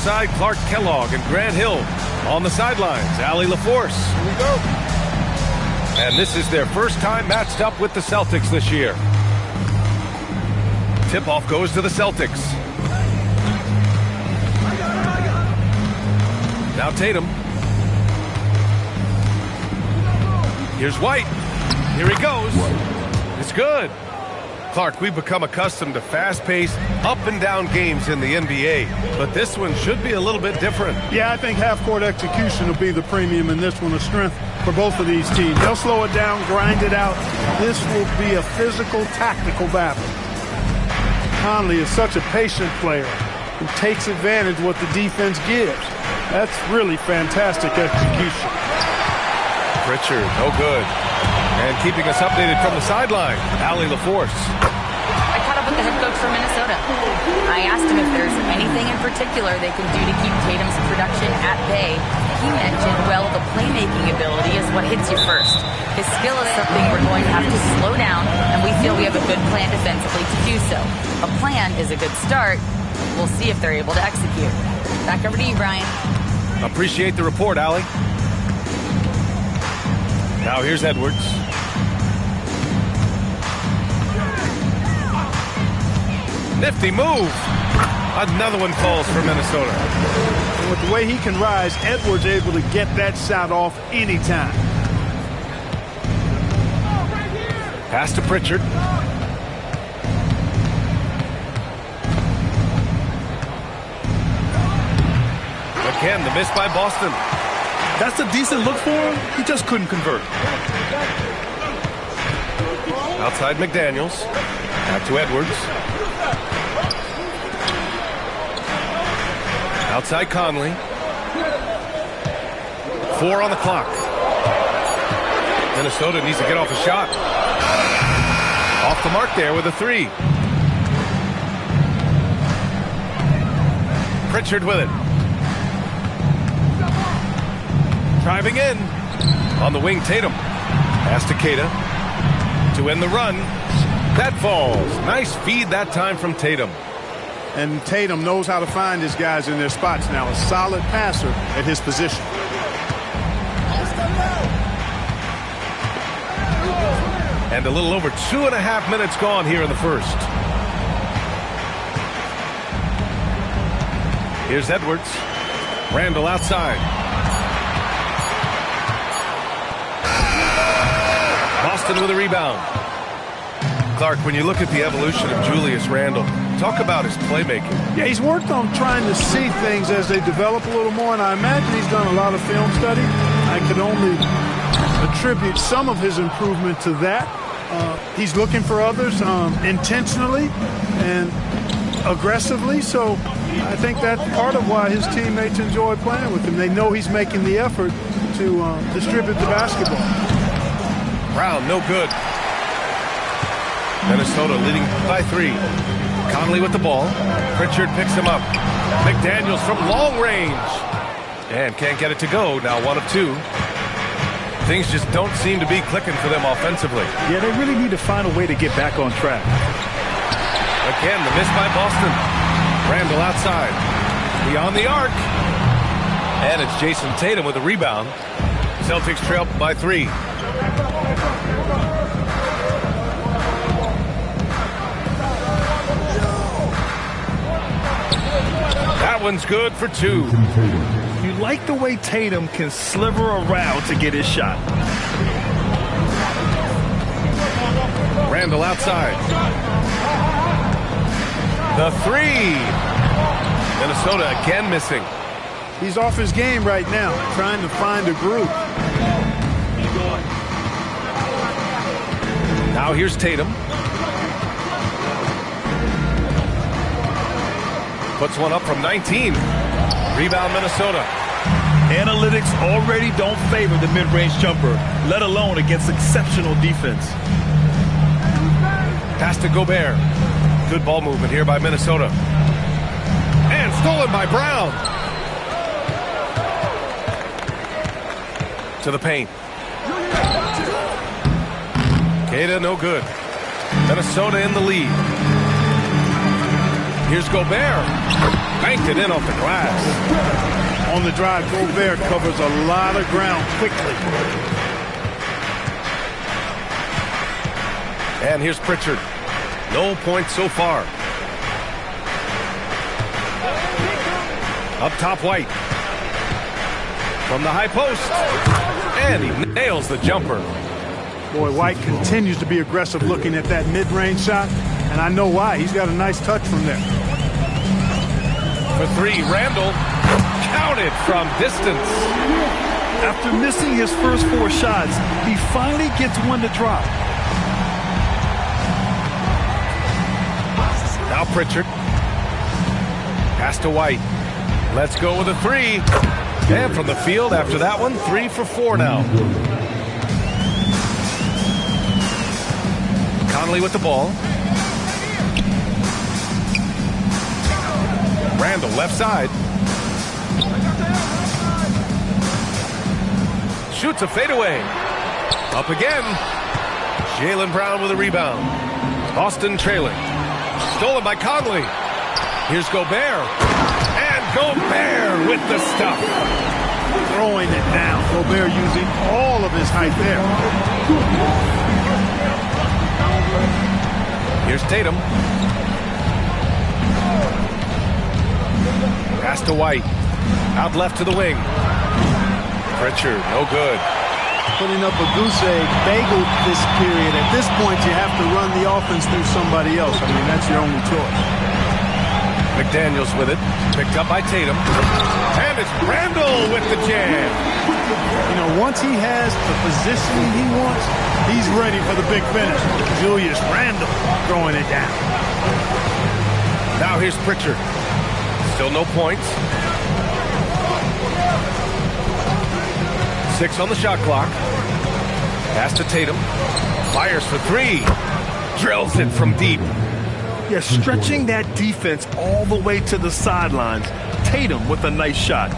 alongside Clark Kellogg and Grant Hill. On the sidelines, Allie LaForce. Here we go. And this is their first time matched up with the Celtics this year. Tip-off goes to the Celtics. Now Tatum. Here's White. Here he goes. It's good. Clark, we've become accustomed to fast-paced, up-and-down games in the NBA, but this one should be a little bit different. Yeah, I think half-court execution will be the premium in this one, a strength for both of these teams. They'll slow it down, grind it out. This will be a physical, tactical battle. Conley is such a patient player who takes advantage of what the defense gives. That's really fantastic execution. Pritchard, no good. And keeping us updated from the sideline, Allie LaForce. I caught up with the head coach from Minnesota. I asked him if there's anything in particular they can do to keep Tatum's production at bay. He mentioned, well, the playmaking ability is what hits you first. His skill is something we're going to have to slow down, and we feel we have a good plan defensively to do so. A plan is a good start. We'll see if they're able to execute. Back over to you, Brian. Appreciate the report, Allie. Now here's Edwards. Nifty move. Another one falls for Minnesota. And with the way he can rise, Edwards able to get that shot off anytime. Pass to Pritchard. Again, the miss by Boston. That's a decent look for him. He just couldn't convert. Outside McDaniels. Back to Edwards. Outside Conley. 4 on the clock. Minnesota needs to get off a shot. Off the mark there with a 3. Pritchard with it. Driving in. On the wing, Tatum. Pass to Queta. To end the run. That falls. Nice feed that time from Tatum. And Tatum knows how to find his guys in their spots now. A solid passer at his position. And a little over 2.5 minutes gone here in the first. Here's Edwards. Randall outside. Boston with a rebound. Clark, when you look at the evolution of Julius Randle, talk about his playmaking. Yeah, he's worked on trying to see things as they develop a little more, and I imagine he's done a lot of film study. I could only attribute some of his improvement to that. He's looking for others intentionally and aggressively, so I think that's part of why his teammates enjoy playing with him. They know he's making the effort to distribute the basketball. Brown, no good. Minnesota leading by 3. Conley with the ball. Pritchard picks him up. McDaniels from long range. And can't get it to go. Now 1 of 2. Things just don't seem to be clicking for them offensively. Yeah, they really need to find a way to get back on track. Again, the miss by Boston. Randall outside. Beyond the arc. And it's Jason Tatum with a rebound. Celtics trail by 3. That one's good for 2. You like the way Tatum can sliver around to get his shot. Randall outside. The 3. Minnesota again missing. He's off his game right now, trying to find a groove. Now here's Tatum. Puts one up from 19. Rebound Minnesota. Analytics already don't favor the mid-range jumper, let alone against exceptional defense. Pass to Gobert. Good ball movement here by Minnesota. And stolen by Brown. To the paint. Queta, no good. Minnesota in the lead. Here's Gobert. banked it in off the glass. On the drive, Gobert covers a lot of ground quickly. And here's Pritchard. No points so far. Up top, White. From the high post. And he nails the jumper. Boy, White continues to be aggressive looking at that mid-range shot. And I know why. He's got a nice touch from there. For three, Randall. Counted from distance. After missing his first 4 shots, he finally gets one to drop. Now Pritchard. Pass to White. Let's go with a 3. And from the field after that one, 3 for 4 now. Conley with the ball. Randall left side. Shoots a fadeaway. Up again. Jaylen Brown with a rebound. Boston trailing. Stolen by Conley. Here's Gobert. And Gobert with the stuff. Throwing it down. Gobert using all of his height there. Here's Tatum. Pass to White. Out left to the wing. Pritchard, no good. Putting up a goose egg bagel this period. At this point, you have to run the offense through somebody else. I mean, that's your only choice. McDaniels with it. Picked up by Tatum. And it's Randall with the jam. You know, once he has the positioning he wants, he's ready for the big finish. Julius Randle throwing it down. Now here's Pritchard. Still no points. 6 on the shot clock. Pass to Tatum. Fires for 3. Drills it from deep. Yeah, stretching that defense all the way to the sidelines. Tatum with a nice shot.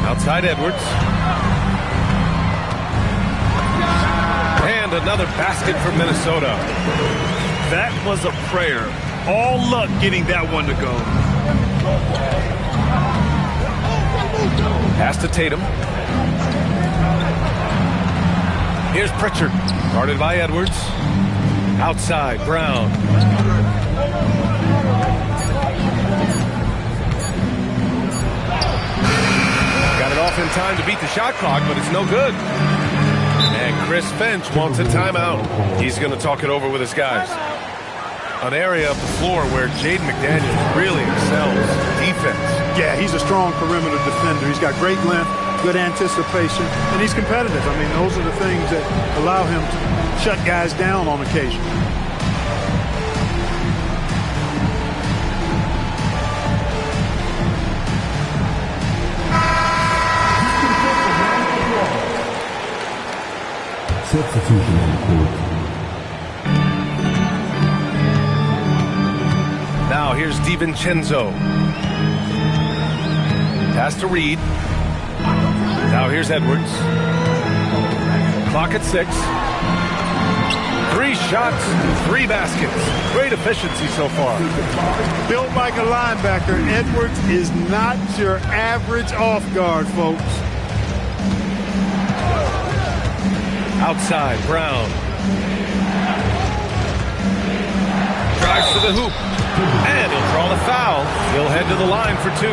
Outside Edwards. And another basket for Minnesota. That was a prayer. All luck getting that one to go. Pass to Tatum. Here's Pritchard. Guarded by Edwards. Outside, Brown. Got it off in time to beat the shot clock, but it's no good. And Chris Finch wants a timeout. He's going to talk it over with his guys. An area of the floor where Jaden McDaniels really excels. Defense. Yeah, he's a strong perimeter defender. He's got great length, good anticipation, and he's competitive. I mean, those are the things that allow him to shut guys down on occasion. Substitution on the court. Now here's DiVincenzo. Pass to Reed. Now here's Edwards. Clock at 6. 3 shots, 3 baskets. Great efficiency so far. Built like a linebacker, Edwards is not your average off guard, folks. Outside, Brown. Drives to the hoop. And he'll draw the foul. He'll head to the line for 2.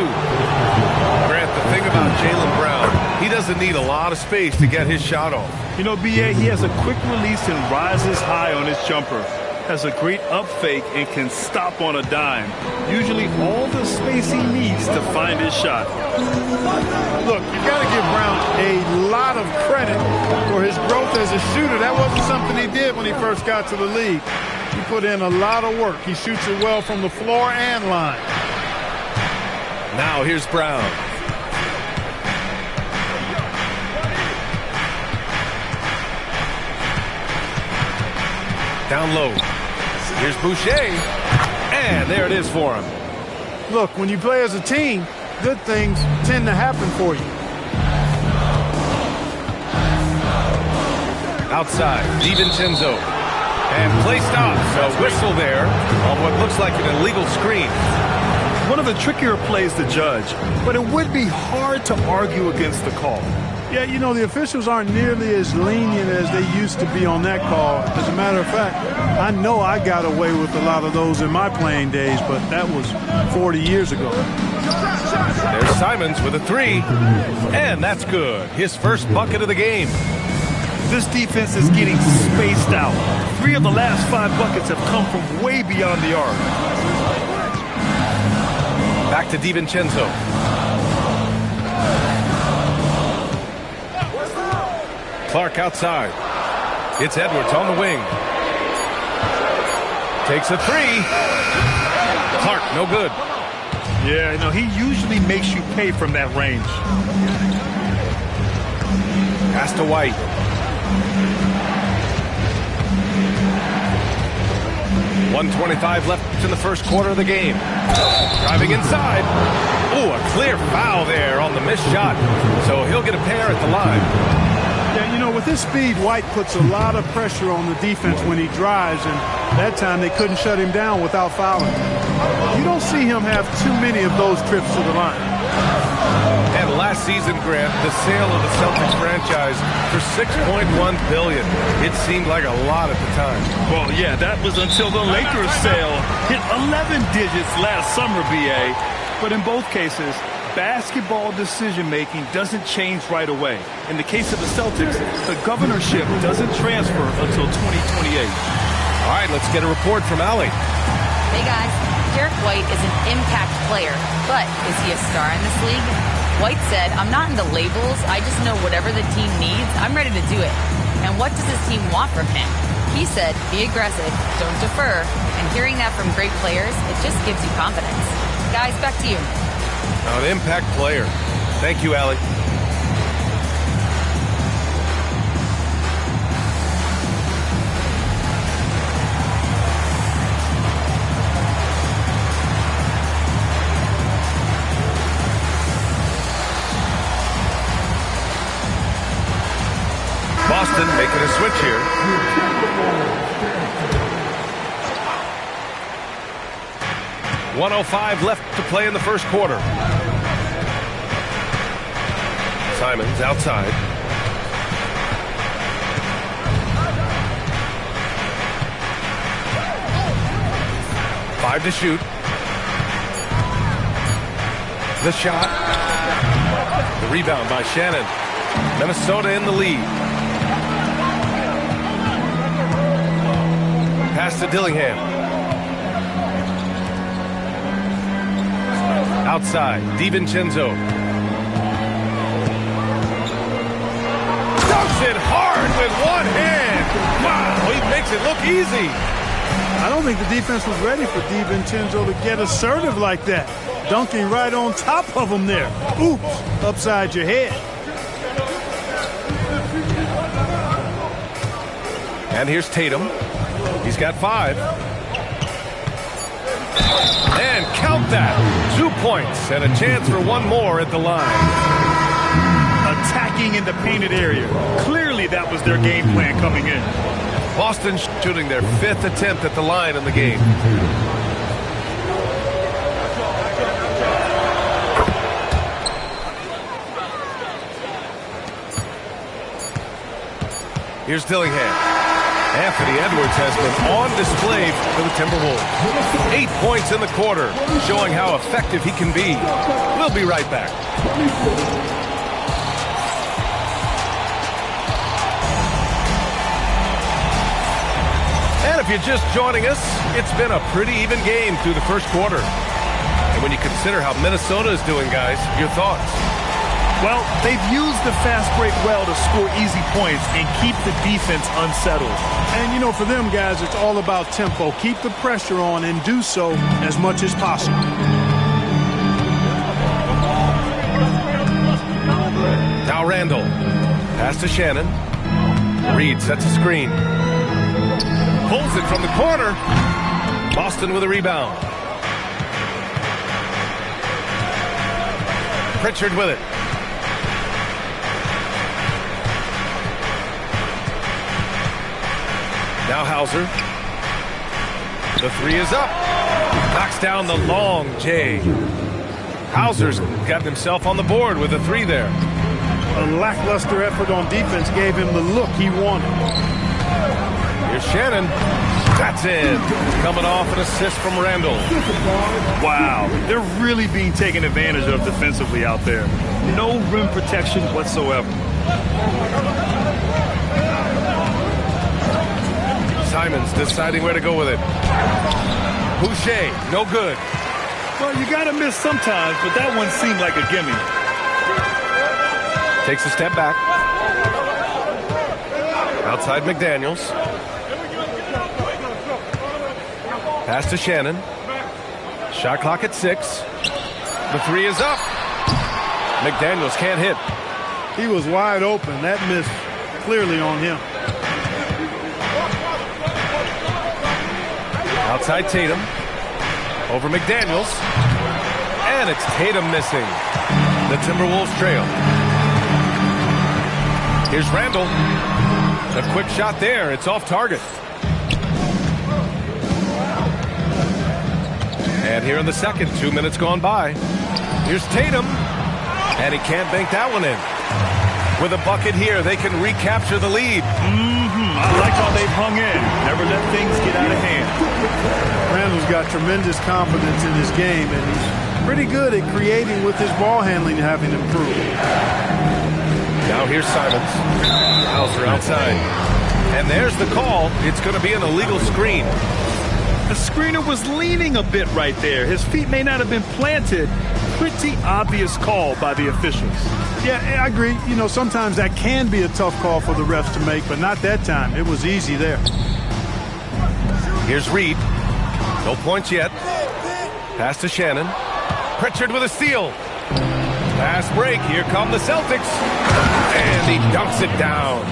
Grant, the thing about Jaylen Brown, he doesn't need a lot of space to get his shot off. You know, B.A., he has a quick release and rises high on his jumper. Has a great up fake and can stop on a dime. Usually all the space he needs to find his shot. Look, you got to give Brown a lot of credit for his growth as a shooter. That wasn't something he did when he first got to the league. He put in a lot of work. He shoots it well from the floor and line. Now here's Brown. Down low. Here's Boucher. And there it is for him. Look, when you play as a team, good things tend to happen for you. Outside, DiVincenzo. And play stops. A whistle there on what looks like an illegal screen. one of the trickier plays to judge, but it would be hard to argue against the call. Yeah, you know, the officials aren't nearly as lenient as they used to be on that call. As a matter of fact, I know I got away with a lot of those in my playing days, but that was 40 years ago. There's Simons with a three, and that's good. His first bucket of the game. This defense is getting spaced out. 3 of the last 5 buckets have come from way beyond the arc. Back to DiVincenzo. Clark outside. It's Edwards on the wing. Takes a three. Clark, no good. Yeah, no, he usually makes you pay from that range. Pass to White. .125 left in the first quarter of the game. Driving inside. Ooh, a clear foul there on the missed shot. So he'll get a pair at the line. Yeah, you know, with his speed, White puts a lot of pressure on the defense when he drives, and that time they couldn't shut him down without fouling. You don't see him have too many of those trips to the line. And last season, Grant, the sale of the Celtics franchise for $6.1 billion. It seemed like a lot at the time. Well, yeah, that was until the Lakers sale hit 11 digits last summer, BA. But in both cases, basketball decision-making doesn't change right away. In the case of the Celtics, the governorship doesn't transfer until 2028. All right, let's get a report from Allie. Hey, guys. Derek White is an impact player, but is he a star in this league? White said, "I'm not into labels. I just know whatever the team needs, I'm ready to do it. And what does his team want from him?" He said, "Be aggressive, don't defer." And hearing that from great players, it just gives you confidence. Guys, back to you. An impact player. Thank you, Allie. Boston making a switch here. .105 left to play in the first quarter. Simons outside. Five to shoot. The shot. The rebound by Shannon. Minnesota in the lead. Pass to Dillingham. Outside, DiVincenzo. Dunks it hard with one hand. Wow, he makes it look easy. I don't think the defense was ready for DiVincenzo to get assertive like that. Dunking right on top of him there. Oops, upside your head. And here's Tatum. He's got 5. And count that. 2 points and a chance for one more at the line. Attacking in the painted area. Clearly that was their game plan coming in. Boston shooting their 5th attempt at the line in the game. Here's Dillingham. Anthony Edwards has been on display for the Timberwolves. 8 points in the quarter, showing how effective he can be. We'll be right back. And if you're just joining us, it's been a pretty even game through the first quarter. And when you consider how Minnesota is doing, guys, your thoughts? Well, they've used the fast break well to score easy points and keep the defense unsettled. And, you know, for them guys, it's all about tempo. Keep the pressure on and do so as much as possible. Now Randall. Pass to Shannon. Reed sets a screen. Pulls it from the corner. Boston with a rebound. Pritchard with it. Now Hauser. The 3 is up. Knocks down the long J. Hauser's gotten himself on the board with a 3 there. A lackluster effort on defense gave him the look he wanted. Here's Shannon. That's in. Coming off an assist from Randall. Wow, they're really being taken advantage of defensively out there. No rim protection whatsoever. Simons deciding where to go with it. Boucher, no good. Well, you got to miss sometimes, but that one seemed like a gimme. Takes a step back. Outside McDaniels. Pass to Shannon. Shot clock at 6. The 3 is up. McDaniels can't hit. He was wide open. That missed clearly on him. Outside Tatum. Over McDaniels. And it's Tatum missing. The Timberwolves trail. Here's Randall. A quick shot there. It's off target. And here in the second, 2 minutes gone by. Here's Tatum. And he can't bank that one in. With a bucket here, they can recapture the lead. I like how they've hung in. Never let things get out of hand. Randall's got tremendous confidence in his game, and he's pretty good at creating with his ball handling having improved. Now here's Simons. Hauser outside. And there's the call. It's going to be an illegal screen. The screener was leaning a bit right there. His feet may not have been planted. Pretty obvious call by the officials. Yeah, I agree. You know, sometimes that can be a tough call for the refs to make, but not that time. It was easy there. Here's Reed. No points yet. Pass to Shannon. Pritchard with a steal. Pass break. Here come the Celtics. And he dunks it down.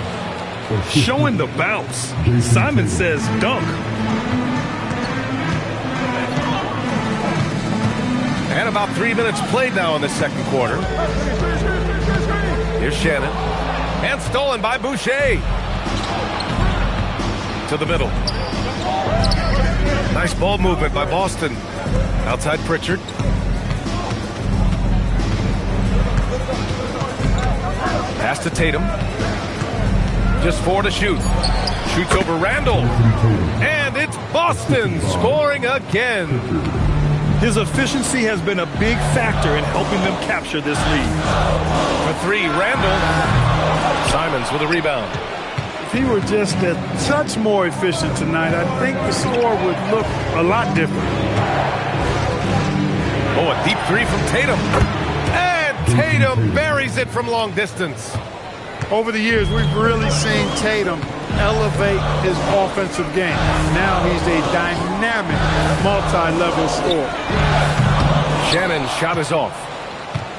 Showing the bounce. Simon says dunk. And about 3 minutes played now in the second quarter. Here's Shannon. And stolen by Boucher. To the middle. Nice ball movement by Boston. Outside Pritchard. Pass to Tatum. Just 4 to shoot. Shoots over Randall. And it's Boston scoring again. His efficiency has been a big factor in helping them capture this lead. For 3, Randall. Simons with a rebound. If he were just a touch more efficient tonight, I think the score would look a lot different. Oh, a deep 3 from Tatum. And Tatum buries it from long distance. Over the years, we've really seen Tatum elevate his offensive game. Now he's a dynamic, multi-level scorer. Shannon's shot is off.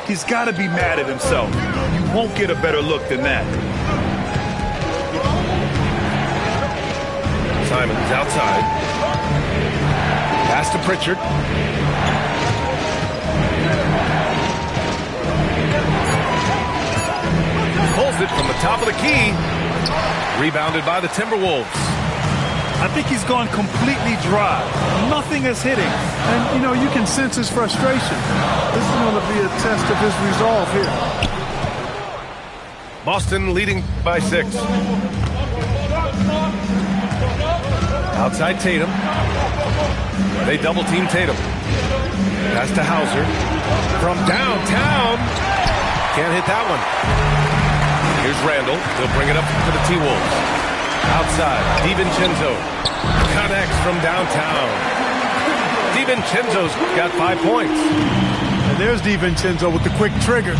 He's got to be mad at himself. You won't get a better look than that. Simons outside. Pass to Pritchard. Pulls it from the top of the key. Rebounded by the Timberwolves. I think he's gone completely dry. Nothing is hitting. And, you know, you can sense his frustration. This is going to be a test of his resolve here. Boston leading by 6. Outside Tatum. They double-team Tatum. Pass to Hauser. From downtown. Can't hit that one. Here's Randall. He'll bring it up to the T-Wolves. Outside, DiVincenzo connects from downtown. DiVincenzo's got 5 points. And there's DiVincenzo with the quick trigger.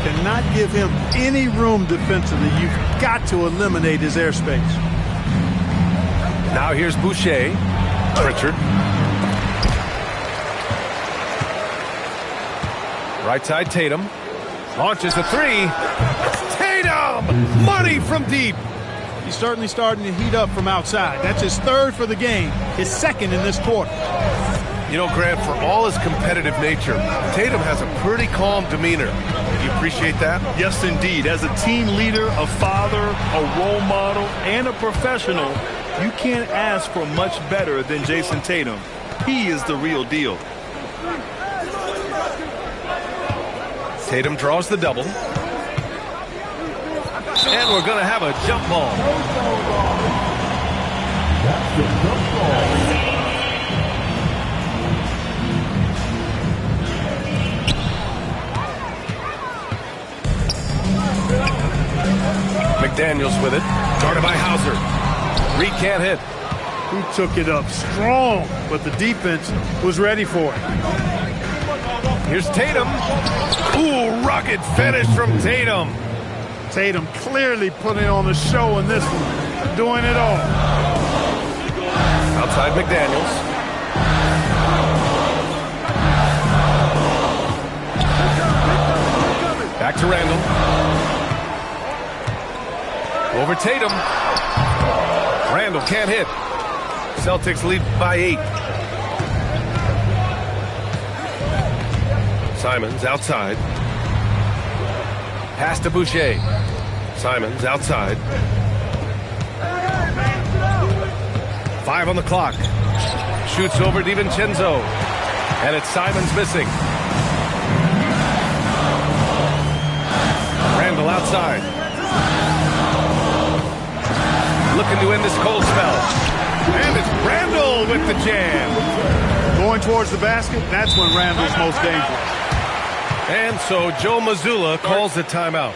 Cannot give him any room defensively. You've got to eliminate his airspace. Now here's Boucher. Pritchard. Right side Tatum. Launches the 3. Tatum! Money from deep. He's certainly starting to heat up from outside. That's his 3rd for the game, his 2nd in this quarter. You know, Grant, for all his competitive nature, Tatum has a pretty calm demeanor. Do you appreciate that? Yes, indeed. As a team leader, a father, a role model, and a professional, you can't ask for much better than Jason Tatum. He is the real deal. Tatum draws the double. And we're going to have a jump ball. That's the jump ball. McDaniels with it. Guarded by Hauser. Reed can't hit. He took it up strong, but the defense was ready for it. Here's Tatum. Ooh, rugged finish from Tatum. Tatum clearly putting on a show in this one, doing it all. Outside McDaniels. Back to Randall. Over Tatum. Randall can't hit. Celtics lead by 8. Simons outside. Pass to Boucher. Simons outside. 5 on the clock. Shoots over DiVincenzo. And it's Simons missing. Randall outside. Looking to end this cold spell. And it's Randall with the jam. Going towards the basket, that's when Randall's most dangerous. And so Joe Mazzulla calls the timeout.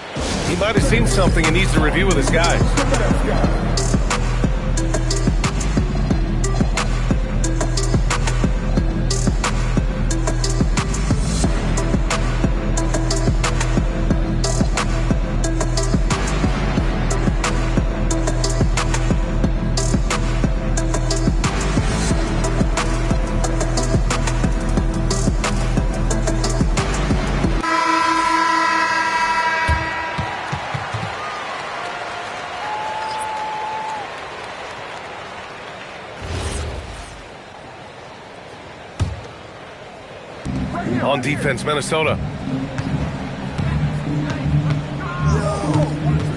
He might have seen something and needs to review with his guys. On defense, Minnesota.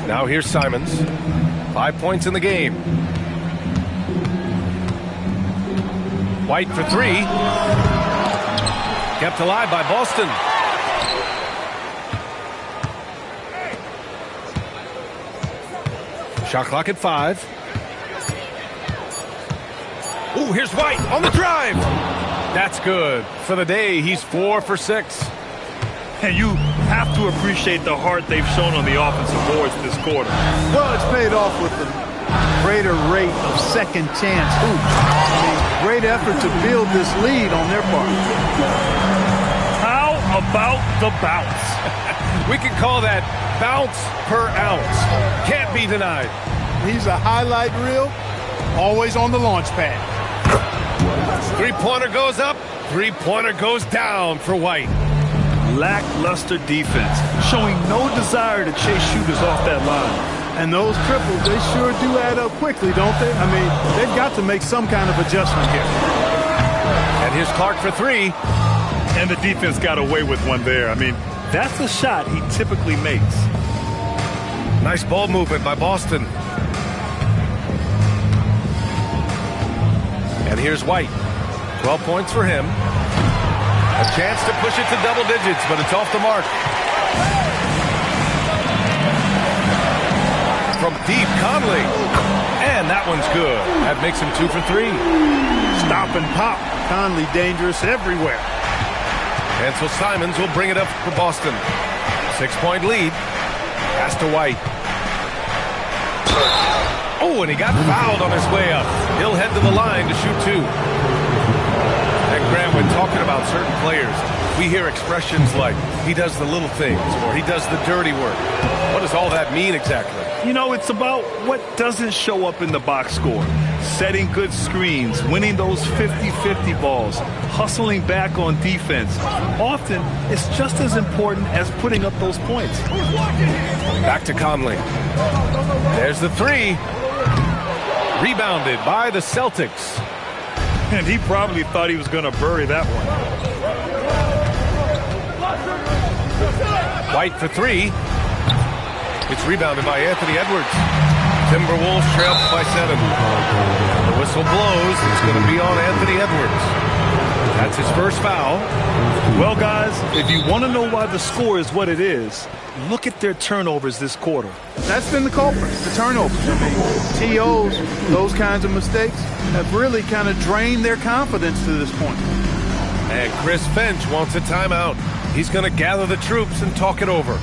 Now here's Simons. 5 points in the game. White for 3. Kept alive by Boston. Shot clock at 5. Ooh, here's White on the drive. That's good. For the day, he's 4 for 6. And you have to appreciate the heart they've shown on the offensive boards this quarter. Well, it's paid off with the greater rate of second chance hoops. I mean, great effort to build this lead on their part. How about the bounce? We can call that bounce per ounce. Can't be denied. He's a highlight reel, always on the launch pad. Three-pointer goes up. Three-pointer goes down for White. Lackluster defense, showing no desire to chase shooters off that line. And those triples, they sure do add up quickly, don't they? I mean, they've got to make some kind of adjustment here. And here's Clark for 3. And the defense got away with one there. I mean, that's a shot he typically makes. Nice ball movement by Boston. And here's White. 12 points for him. A chance to push it to double digits, but it's off the mark. From deep, Conley. And that one's good. That makes him 2 for 3. Stop and pop. Conley dangerous everywhere. And so Simons will bring it up for Boston. 6-point lead. Pass to White. Oh, and he got fouled on his way up. He'll head to the line to shoot 2. And Graham, when talking about certain players, we hear expressions like, he does the little things, or he does the dirty work. What does all that mean exactly? You know, it's about what doesn't show up in the box score. Setting good screens, winning those 50-50 balls, hustling back on defense. Often, it's just as important as putting up those points. Back to Conley. There's the 3. Rebounded by the Celtics. And he probably thought he was going to bury that one. White for 3. It's rebounded by Anthony Edwards. Timberwolves trail by 7. The whistle blows. It's going to be on Anthony Edwards. That's his first foul. Well, guys, if you want to know why the score is what it is, look at their turnovers this quarter. That's been the culprit, the turnovers. I mean, TOs, those kinds of mistakes have really kind of drained their confidence to this point. And Chris Finch wants a timeout. He's going to gather the troops and talk it over.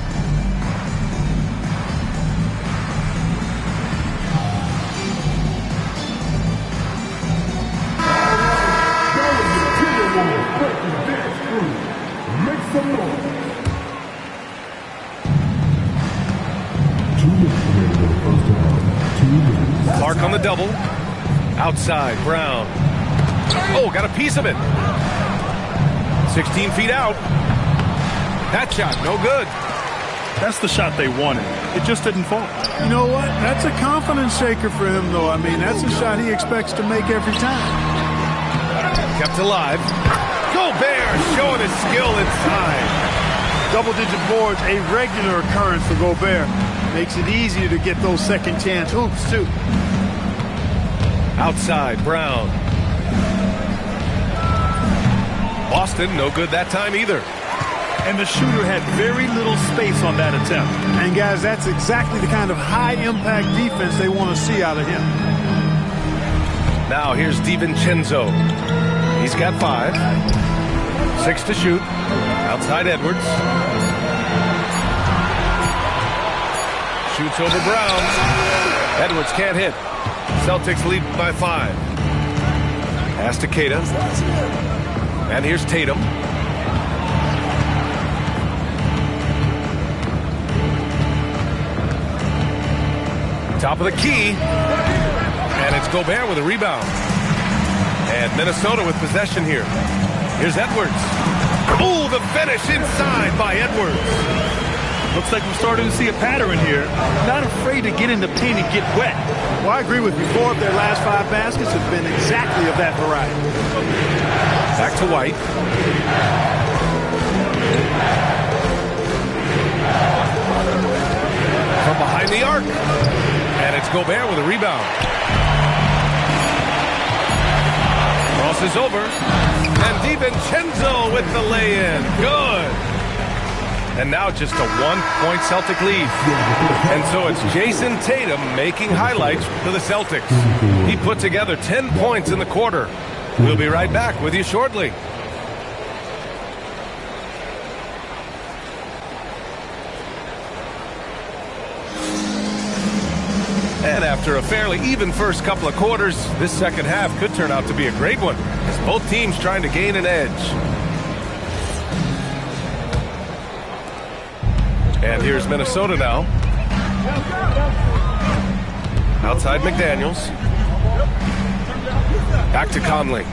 Clark on the double. Outside, Brown. Oh, got a piece of it. 16 feet out. That shot, no good. That's the shot they wanted. It just didn't fall. You know what? That's a confidence shaker for him, though. I mean, that's a shot he expects to make every time. Kept alive. Gobert showing his skill inside. Double-digit boards, a regular occurrence for Gobert. Makes it easier to get those second chance hoops, too. Outside, Brown. Boston, no good that time either. And the shooter had very little space on that attempt. And, guys, that's exactly the kind of high-impact defense they want to see out of him. Now here's DiVincenzo. He's got 5. 6 to shoot. Outside Edwards. Shoots over Brown. Edwards can't hit. Celtics lead by 5. Pass to Tatum. And here's Tatum. Top of the key. And it's Gobert with a rebound. And Minnesota with possession here. Here's Edwards. Ooh, the finish inside by Edwards. Looks like we're starting to see a pattern here. Not afraid to get in the paint and get wet. Well, I agree with you. 4 of their last 5 baskets have been exactly of that variety. Back to White. From behind the arc. And it's Gobert with a rebound. Crosses over. And DiVincenzo with the lay-in. Good. And now just a 1-point Celtic lead. And so it's Jason Tatum making highlights for the Celtics. He put together 10 points in the quarter. We'll be right back with you shortly. And after a fairly even first couple of quarters, this second half could turn out to be a great one, as both teams trying to gain an edge. And here's Minnesota now. Outside McDaniels. Back to Conley.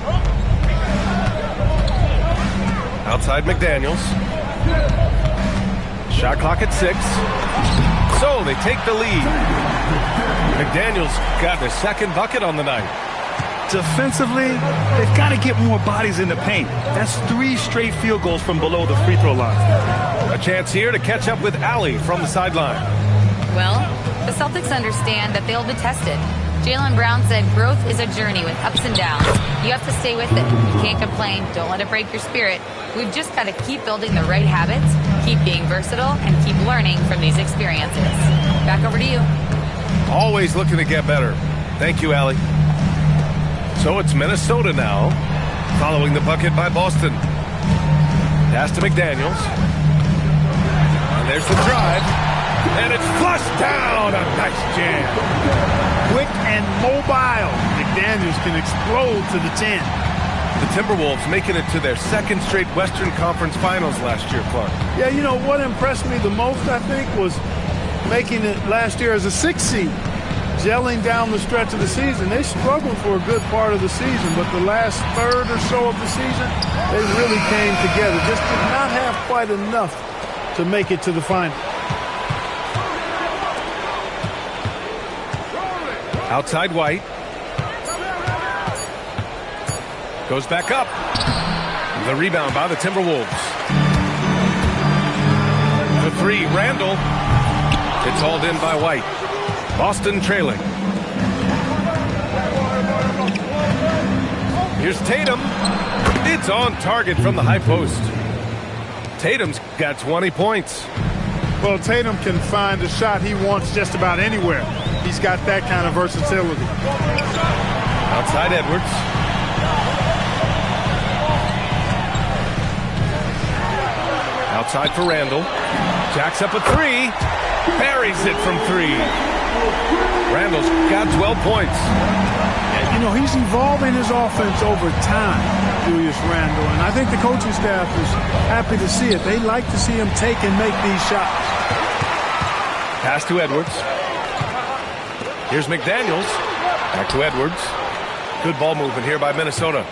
Outside McDaniels. Shot clock at 6. So they take the lead. McDaniels got their second bucket on the night. Defensively, they've got to get more bodies in the paint. That's 3 straight field goals from below the free throw line. A chance here to catch up with Allie from the sideline. Well, the Celtics understand that they'll be tested. Jaylen Brown said growth is a journey with ups and downs. You have to stay with it. You can't complain. Don't let it break your spirit. We've just got to keep building the right habits, keep being versatile, and keep learning from these experiences. Back over to you. Always looking to get better. Thank you, Allie. So it's Minnesota now, following the bucket by Boston. Pass to McDaniels. And there's the drive. And it's flushed down. A nice jam. Quick and mobile. McDaniels can explode to the 10. The Timberwolves making it to their second straight Western Conference Finals last year, Clark. Yeah, you know, what impressed me the most, I think, was making it last year as a 6 seed. Gelling down the stretch of the season. They struggled for a good part of the season, but the last third or so of the season, they really came together. Just did not have quite enough to make it to the final. Outside White. Goes back up. The rebound by the Timberwolves. The 3, Randall. It's hauled in by White. Boston trailing. Here's Tatum. It's on target from the high post. Tatum's got 20 points. Well, Tatum can find a shot he wants just about anywhere. He's got that kind of versatility. Outside Edwards. Outside for Randall. Jacks up a three. Buries it from three. Randall's got 12 points. And, you know, he's evolving his offense over time, Julius Randle. And I think the coaching staff is happy to see it. They like to see him take and make these shots. Pass to Edwards. Here's McDaniels. Back to Edwards. Good ball movement here by Minnesota.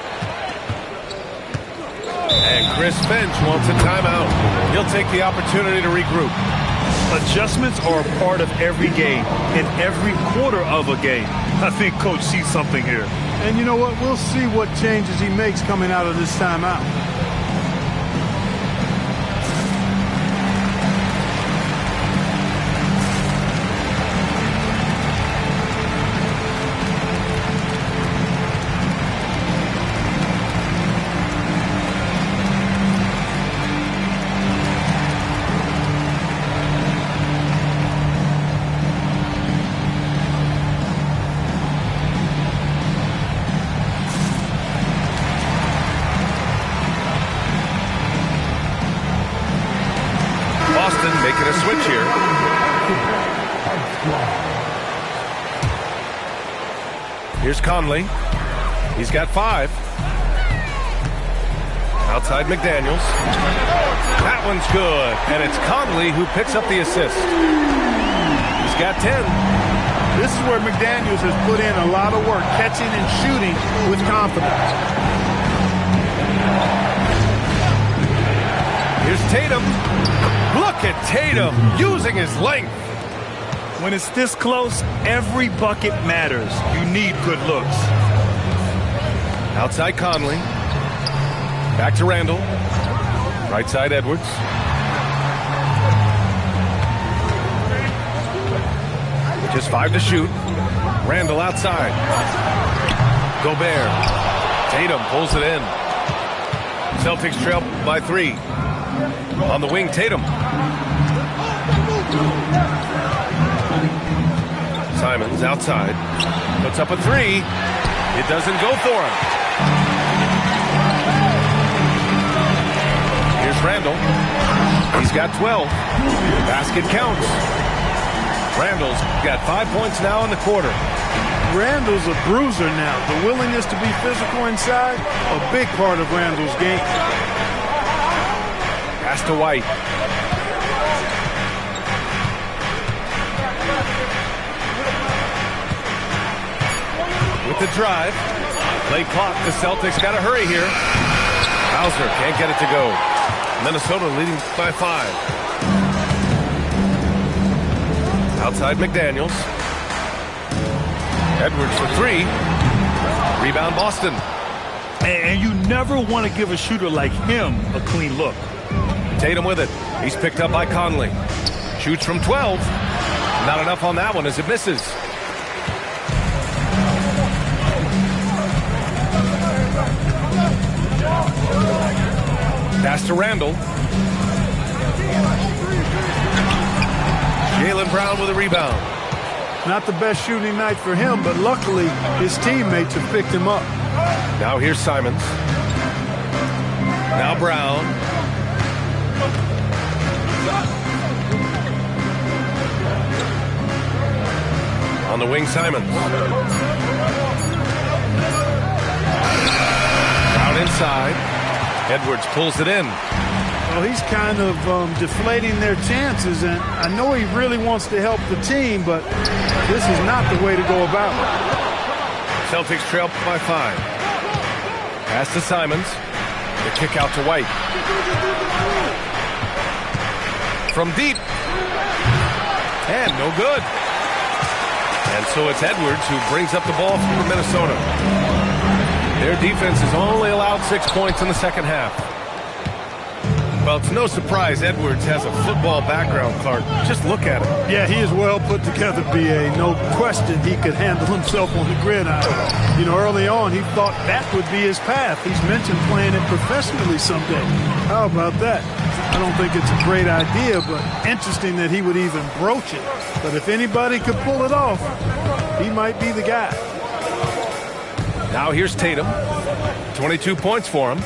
And Chris Finch wants a timeout. He'll take the opportunity to regroup. Adjustments are a part of every game, in every quarter of a game. I think Coach sees something here. And you know what? We'll see what changes he makes coming out of this timeout. Making a switch here. Here's Conley. He's got 5. Outside McDaniels. That one's good. And it's Conley who picks up the assist. He's got 10. This is where McDaniels has put in a lot of work, catching and shooting with confidence. Here's Tatum. Look at Tatum using his length. When it's this close, every bucket matters. You need good looks. Outside Conley. Back to Randall. Right side Edwards. Just 5 to shoot. Randall outside. Gobert. Tatum pulls it in. Celtics trail by 3. On the wing, Tatum. Simons outside. Puts up a 3. It doesn't go for him. Here's Randall. He's got 12. Basket counts. Randall's got 5 points now in the quarter. Randall's a bruiser now. The willingness to be physical inside, a big part of Randall's game. Pass to White. With the drive. Play clock. The Celtics got to hurry here. Hauser can't get it to go. Minnesota leading by 5. Outside McDaniels. Edwards for 3. Rebound Boston. And you never want to give a shooter like him a clean look. Tatum with it. He's picked up by Conley. Shoots from 12. Not enough on that one as it misses. Pass to Randall. Jaylen Brown with a rebound. Not the best shooting night for him, but luckily his teammates have picked him up. Now here's Simons. Now Brown. On the wing, Simons. Brown inside. Edwards pulls it in. Well, he's kind of deflating their chances, and I know he really wants to help the team, but this is not the way to go about it. Celtics trail by 5. Pass to Simons. The kick out to White. From deep. And no good. And so it's Edwards who brings up the ball for Minnesota. Their defense has only allowed 6 points in the second half. Well, it's no surprise Edwards has a football background, Clark. Just look at him. Yeah, he is well put together, B.A. No question he could handle himself on the gridiron. You know, early on, he thought that would be his path. He's mentioned playing it professionally someday. How about that? I don't think it's a great idea, but interesting that he would even broach it. But if anybody could pull it off, he might be the guy. Now here's Tatum. 22 points for him.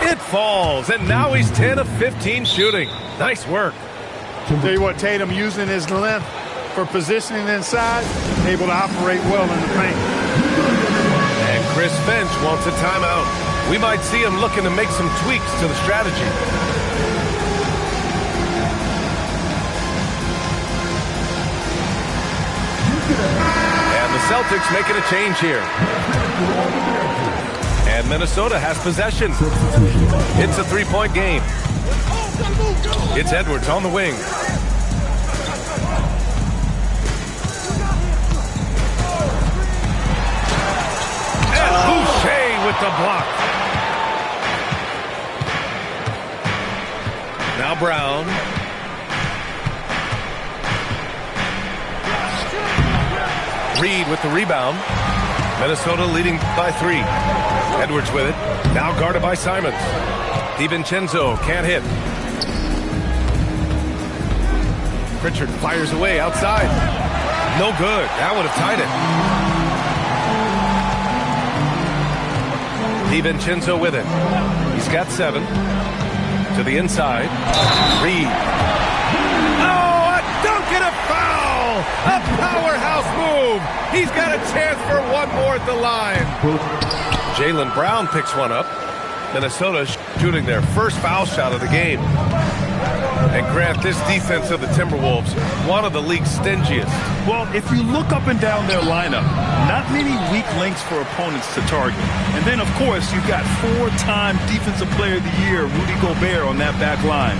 It falls, and now he's 10 of 15 shooting. Nice work. Tell you what, Tatum using his length for positioning inside, able to operate well in the paint. And Chris Finch wants a timeout. We might see him looking to make some tweaks to the strategy. And the Celtics making a change here. And Minnesota has possession. It's a three-point game. It's Edwards on the wing. And Boucher with the block. Now Brown. Reed with the rebound. Minnesota leading by 3. Edwards with it. Now guarded by Simons. DiVincenzo can't hit. Pritchard fires away outside. No good. That would have tied it. DiVincenzo with it. He's got 7. To the inside. Reed. Oh, a dunk and a foul! A powerhouse move! He's got a chance for one more at the line. Jaylen Brown picks one up. Minnesota shooting their first foul shot of the game. And Grant, this defense of the Timberwolves, one of the league's stingiest. Well, if you look up and down their lineup, not many weak links for opponents to target. And then, of course, you've got 4-time Defensive Player of the Year, Rudy Gobert, on that back line.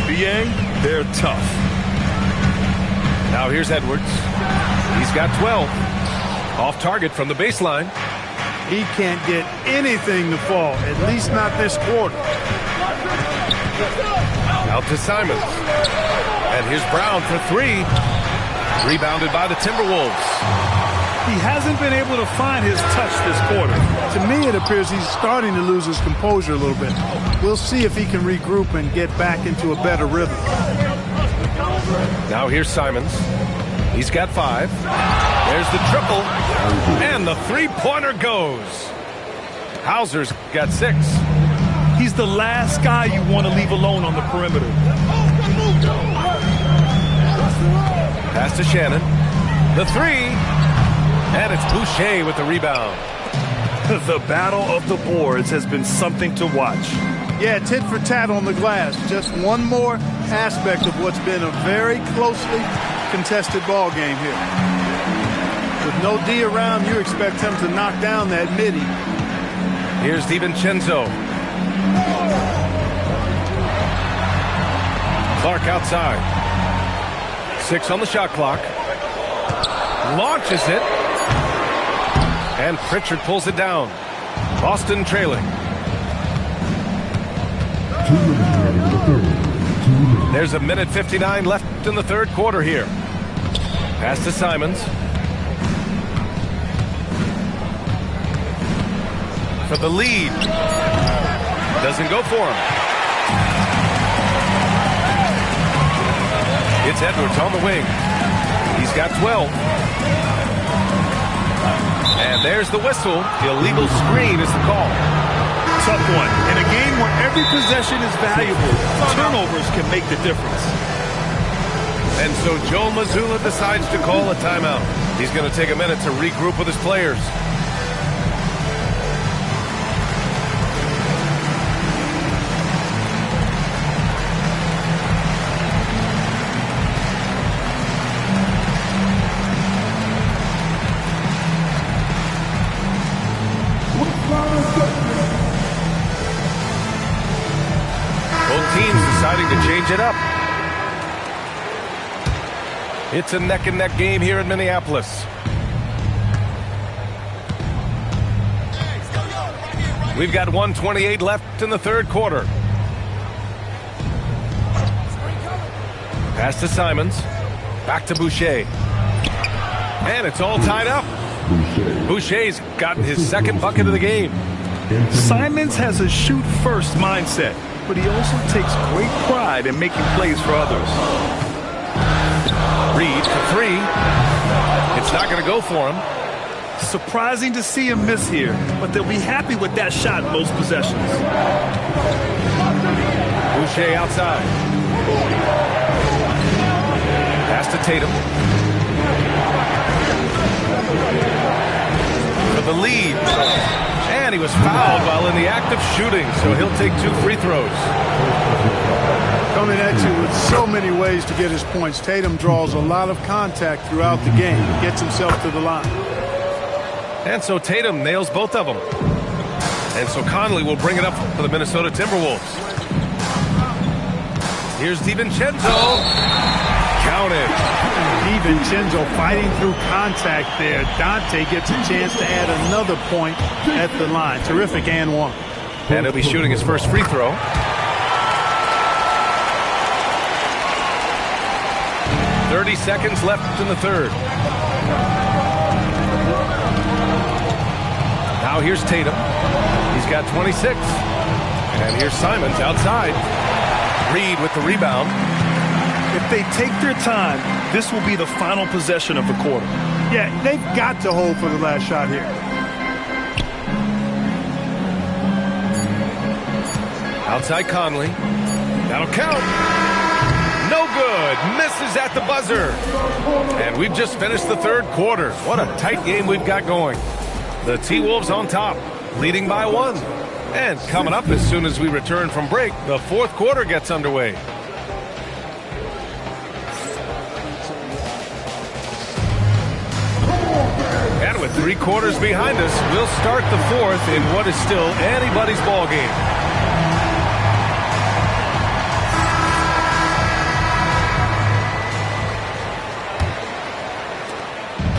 BA, they're tough. Now here's Edwards. He's got 12. Off target from the baseline. He can't get anything to fall, at least not this quarter. Out to Simons. And here's Brown for 3. Rebounded by the Timberwolves. He hasn't been able to find his touch this quarter. To me, it appears he's starting to lose his composure a little bit. We'll see if he can regroup and get back into a better rhythm. Now here's Simons. He's got 5. There's the triple. And the three-pointer goes. Hauser's got 6. He's the last guy you want to leave alone on the perimeter. Pass to Shannon. The 3. And it's Boucher with the rebound. The battle of the boards has been something to watch. Yeah, tit for tat on the glass. Just one more aspect of what's been a very closely contested ball game here. With no D around, you expect him to knock down that midi. Here's DiVincenzo. Clark outside. 6 on the shot clock. Launches it. And Pritchard pulls it down. Boston trailing. There's 1:59 left in the third quarter here. Pass to Simons. For the lead. Doesn't go for him. It's Edwards on the wing. He's got 12. And there's the whistle. The illegal screen is the call. Tough one. In a game where every possession is valuable, turnovers can make the difference. And so Joe Mazzulla decides to call a timeout. He's going to take a minute to regroup with his players. Deciding to change it up. It's a neck-and-neck game here in Minneapolis. We've got 1:28 left in the third quarter. Pass to Simons. Back to Boucher. And it's all tied up. Boucher's gotten his second bucket of the game. Simons has a shoot-first mindset, but he also takes great pride in making plays for others. Reed for three. It's not going to go for him. Surprising to see him miss here, but they'll be happy with that shot most possessions. Boucher outside. Pass to Tatum. For the lead. And he was fouled while in the act of shooting, so he'll take 2 free throws. Coming at you with so many ways to get his points. Tatum draws a lot of contact throughout the game. Gets himself to the line. And so Tatum nails both of them. And so Conley will bring it up for the Minnesota Timberwolves. Here's DiVincenzo. Counted. DiVincenzo fighting through contact there. Dante gets a chance to add another point at the line. Terrific and one. And he'll be shooting his first free throw. "30 seconds left in the third. Now here's Tatum. He's got 26. And here's Simons outside. Reed with the rebound. If they take their time, this will be the final possession of the quarter. Yeah, they've got to hold for the last shot here. Outside Conley. That'll count. No good. Misses at the buzzer. And we've just finished the third quarter. What a tight game we've got going. The T-Wolves on top, leading by 1. And coming up as soon as we return from break, the fourth quarter gets underway. And with 3 quarters behind us, we'll start the fourth in what is still anybody's ball game.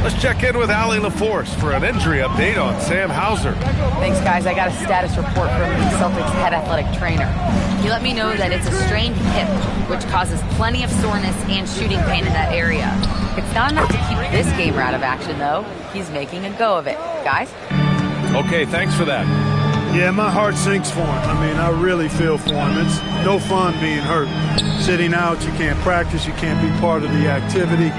Let's check in with Allie LaForce for an injury update on Sam Hauser. Thanks, guys. I got a status report from the Celtics head athletic trainer. He let me know that it's a strained hip, which causes plenty of soreness and shooting pain in that area. It's not enough to keep this gamer out of action, though. He's making a go of it. Guys? Okay, thanks for that. Yeah, my heart sinks for him. I mean, I really feel for him. It's no fun being hurt. Sitting out, you can't practice, you can't be part of the activity,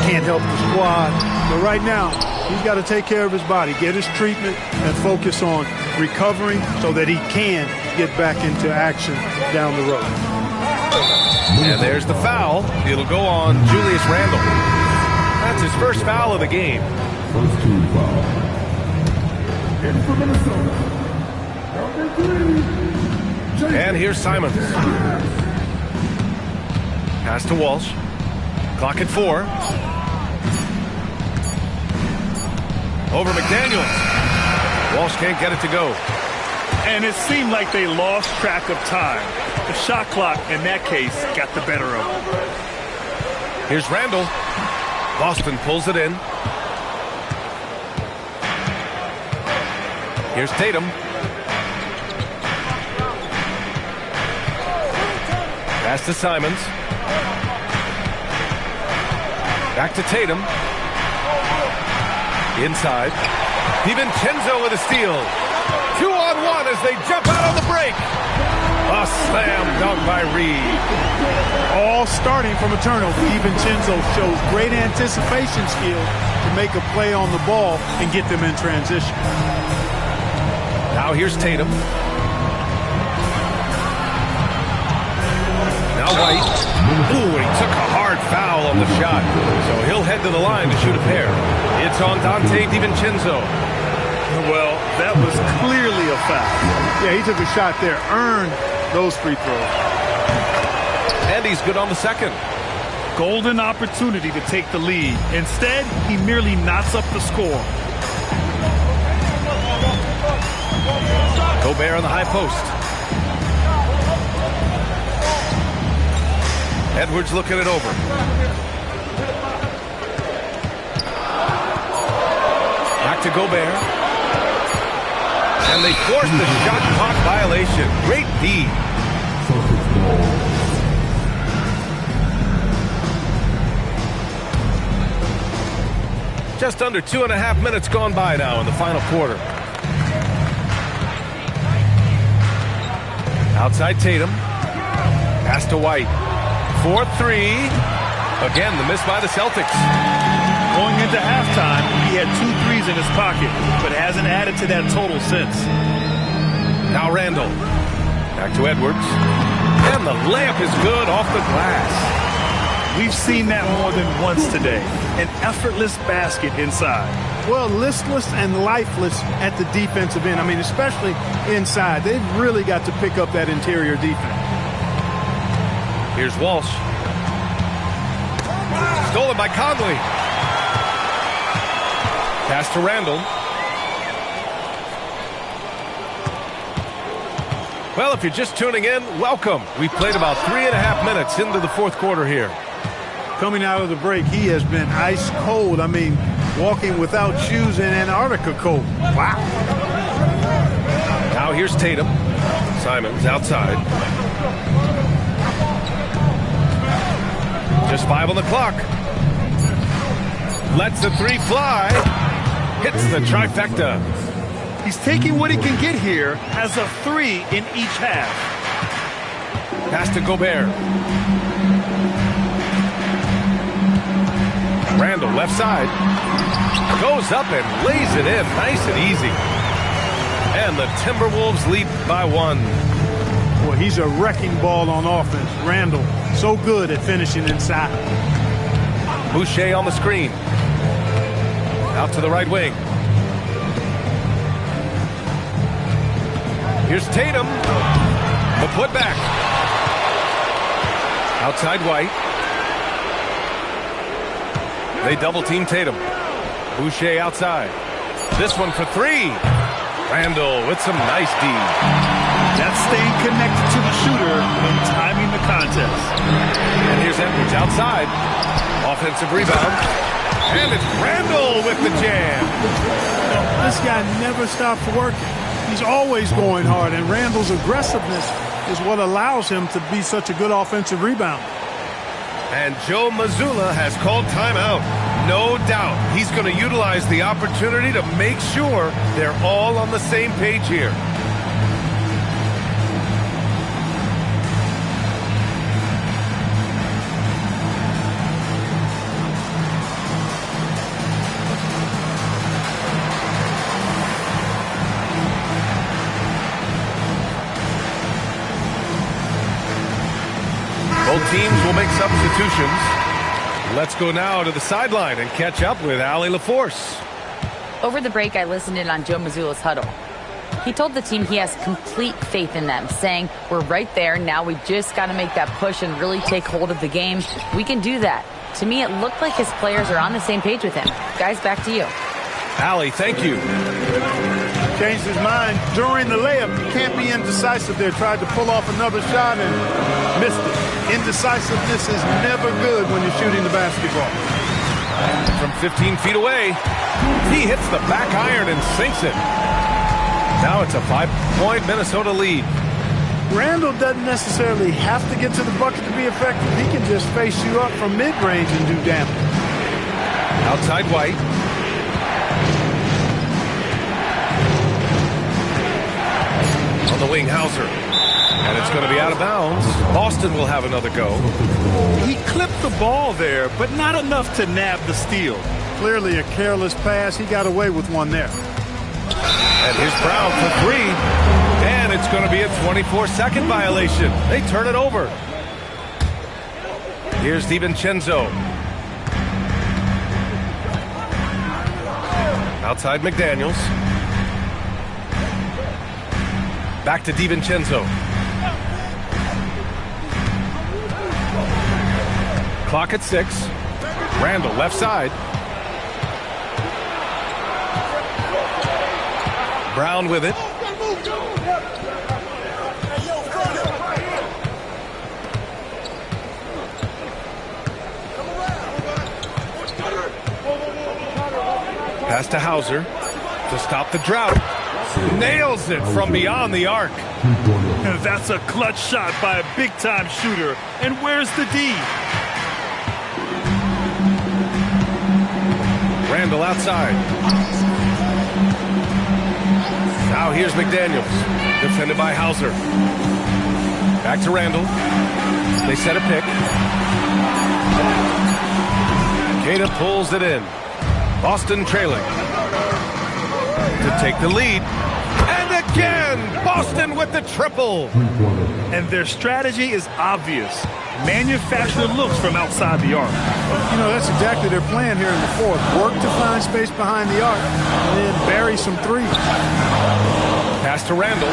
can't help the squad. But right now, he's got to take care of his body, get his treatment, and focus on recovering so that he can get back into action down the road. And there's the foul. It'll go on Julius Randle. That's his first foul of the game. First team foul. In for Minnesota. And here's Simons. Pass to Walsh. Clock at 4. Over McDaniels. Walsh can't get it to go. And it seemed like they lost track of time. The shot clock, in that case, got the better of them. Here's Randle. Boston pulls it in. Here's Tatum. Pass to Simons. Back to Tatum. Inside. DiVincenzo with a steal. 2-on-1 as they jump out on the break. A slam dunk by Reed. All starting from a turnover. DiVincenzo shows great anticipation skills to make a play on the ball and get them in transition. Now here's Tatum. Now White. Ooh, he took a hard foul on the shot. So he'll head to the line to shoot a pair. It's on Dante DiVincenzo. Well, that was clearly a foul. Yeah, he took a shot there, earned those free throws. And he's good on the second. Golden opportunity to take the lead. Instead, he merely knots up the score. Gobert on the high post. Edwards looking it over. Back to Gobert. And they forced the shot clock violation. Great D. Celtics ball. Just under 2.5 minutes gone by now in the final quarter. Outside Tatum. Pass to White. 4-3. Again, the miss by the Celtics. Going into halftime, he had 2 threes in his pocket, but hasn't added to that total since. Now Randall. Back to Edwards. And the layup is good off the glass. We've seen that more than once today. An effortless basket inside. Well, listless and lifeless at the defensive end. I mean, especially inside. They've really got to pick up that interior defense. Here's Walsh. Stolen by Conley. Pass to Randall. Well, if you're just tuning in, welcome. We played about 3.5 minutes into the fourth quarter here. Coming out of the break, he has been ice cold. I mean, walking without shoes in Antarctica cold. Wow. Now here's Tatum. Simons outside. Just 5 on the clock. Lets the 3 fly. Hits the trifecta. He's taking what he can get here, has a 3 in each half. Pass to Gobert. Randall left side. Goes up and lays it in nice and easy. And the Timberwolves lead by 1. Boy, he's a wrecking ball on offense. Randall, so good at finishing inside. Boucher on the screen. Out to the right wing. Here's Tatum. The putback. Outside White. They double-team Tatum. Boucher outside. This one for 3. Randall with some nice D. That's staying connected to the shooter and timing the contest. And here's Edwards outside. Offensive rebound. And it's Randall with the jam. This guy never stops working. He's always going hard, and Randall's aggressiveness is what allows him to be such a good offensive rebounder. And Joe Mazzulla has called timeout. No doubt he's going to utilize the opportunity to make sure they're all on the same page here. Both teams will make substitutions. Let's go now to the sideline and catch up with Allie LaForce. Over the break, I listened in on Joe Mazzulla's huddle. He told the team he has complete faith in them, saying, we're right there, now we just got to make that push and really take hold of the game. We can do that. To me, it looked like his players are on the same page with him. Guys, back to you. Allie, thank you. Changed his mind during the layup. He can't be indecisive there. Tried to pull off another shot and missed it. Indecisiveness is never good when you're shooting the basketball. From 15 feet away, he hits the back iron and sinks it. Now it's a 5-point Minnesota lead. Randall doesn't necessarily have to get to the bucket to be effective. He can just face you up from mid-range and do damage. Outside White. On the wing, Hauser. And it's going to be out of bounds. Boston will have another go. He clipped the ball there, but not enough to nab the steal. Clearly a careless pass. He got away with one there. And here's Brown for 3. And it's going to be a 24-second violation. They turn it over. Here's DiVincenzo. Outside McDaniels. Back to DiVincenzo. Clock at 6. Randall left side. Brown with it. Pass to Hauser to stop the drought. Nails it from beyond the arc. That's a clutch shot by a big-time shooter. And where's the D? Randall outside. Now here's McDaniels, defended by Hauser. Back to Randall. They set a pick. Queta pulls it in. Boston trailing to take the lead. And again, Boston with the triple. And their strategy is obvious. Manufacture looks from outside the arc. You know, that's exactly their plan here in the fourth. Work to find space behind the arc and then bury some threes. Pass to Randall.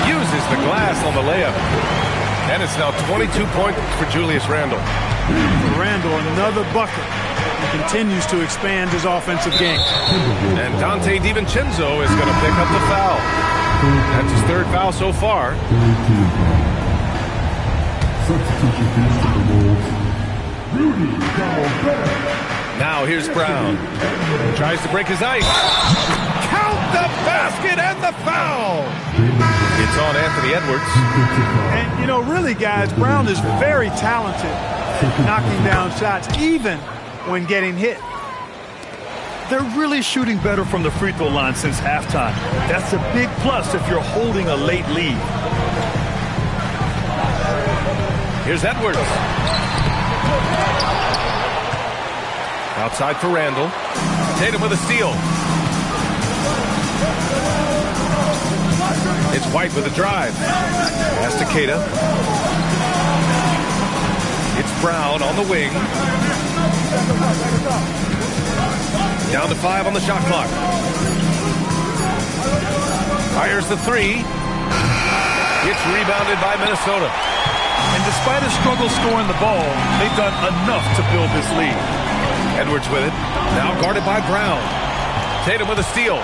Uses the glass on the layup. And it's now 22 points for Julius Randle. For Randall, another bucket. He continues to expand his offensive game. And Dante DiVincenzo is going to pick up the foul. That's his third foul so far. Now here's Brown. Tries to break his ice. Count the basket and the foul. It's on Anthony Edwards. And, you know, really, guys, Brown is very talented at knocking down shots, even when getting hit. They're really shooting better from the free throw line since halftime. That's a big plus if you're holding a late lead. Here's Edwards. Outside for Randall. Tatum with a steal. It's White with a drive. Pass to Queta. It's Brown on the wing. Down to 5 on the shot clock. Fires the three. It's rebounded by Minnesota. And despite a struggle scoring the ball, they've done enough to build this lead. Edwards with it. Now guarded by Brown. Tatum with a steal.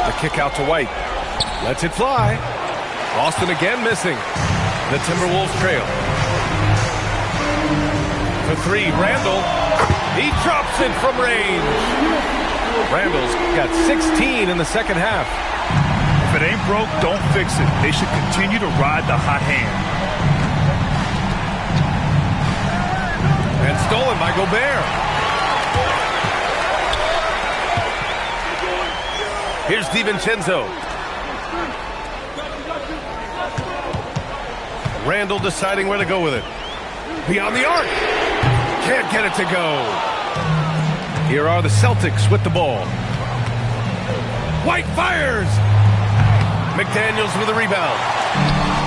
The kick out to White. Lets it fly. Boston again missing. The Timberwolves trail. For three, Randall. He drops it from range. Randall's got 16 in the second half. If it ain't broke, don't fix it. They should continue to ride the hot hand. And stolen by Gobert. Here's DiVincenzo. Randall deciding where to go with it. Beyond the arc. Can't get it to go. Here are the Celtics with the ball. White fires. McDaniels with a rebound.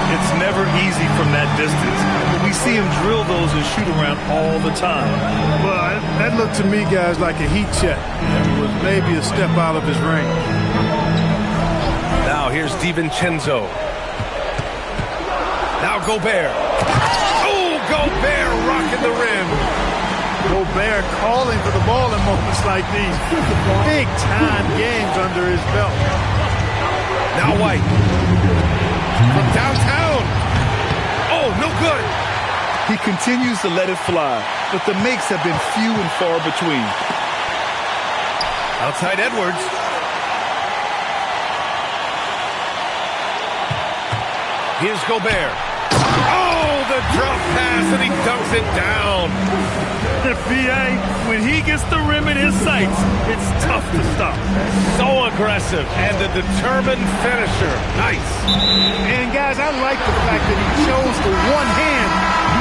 It's never easy from that distance, but we see him drill those and shoot around all the time. Well, that looked to me, guys, like a heat check. It was maybe a step out of his range. Now here's DiVincenzo. Now Gobert. Oh, Gobert rocking the rim. Gobert calling for the ball in moments like these. Big-time games under his belt. Now White. From downtown. Oh, no good. He continues to let it fly, but the makes have been few and far between. Outside Edwards. Here's Gobert. Oh, the drop pass, and he dunks it down. B.A., when he gets the rim in his sights, it's tough to stop. So aggressive and a determined finisher. Nice. And, guys, I like the fact that he chose the one-hand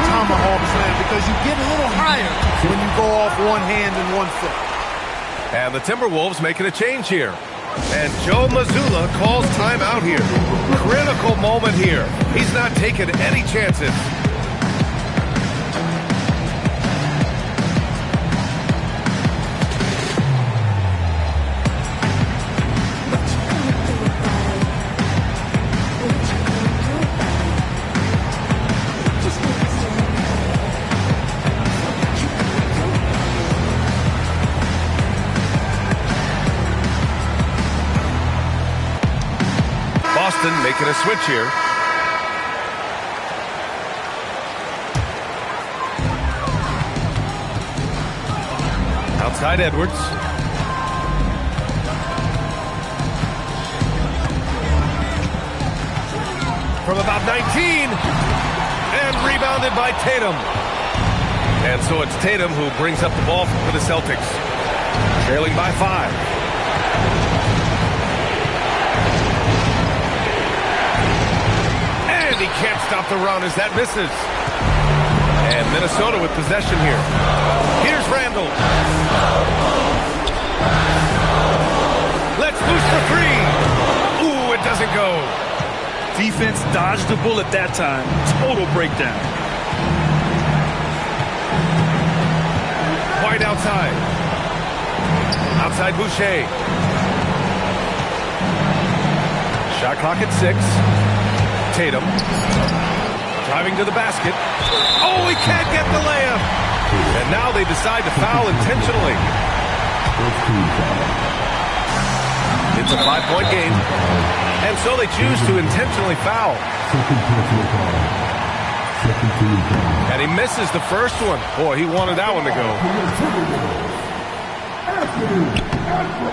tomahawk slam because you get a little higher when you go off one hand and 1 foot. And the Timberwolves making a change here. And Joe Mazzulla calls timeout here. Critical moment here. He's not taking any chances. Boston making a switch here. Outside Edwards. From about 19. And rebounded by Tatum. And so it's Tatum who brings up the ball for the Celtics. Trailing by 5. And he can't stop the run as that misses. And Minnesota with possession here. Here's Randall. Let's loose for 3. Ooh, it doesn't go. Defense dodged the bullet that time. Total breakdown. White outside. Outside Boucher. Shot clock at 6. Tatum. Driving to the basket. Oh, he can't get the layup. And now they decide to foul intentionally. It's a 5-point game. And so they choose to intentionally foul. And he misses the first one. Boy, he wanted that one to go.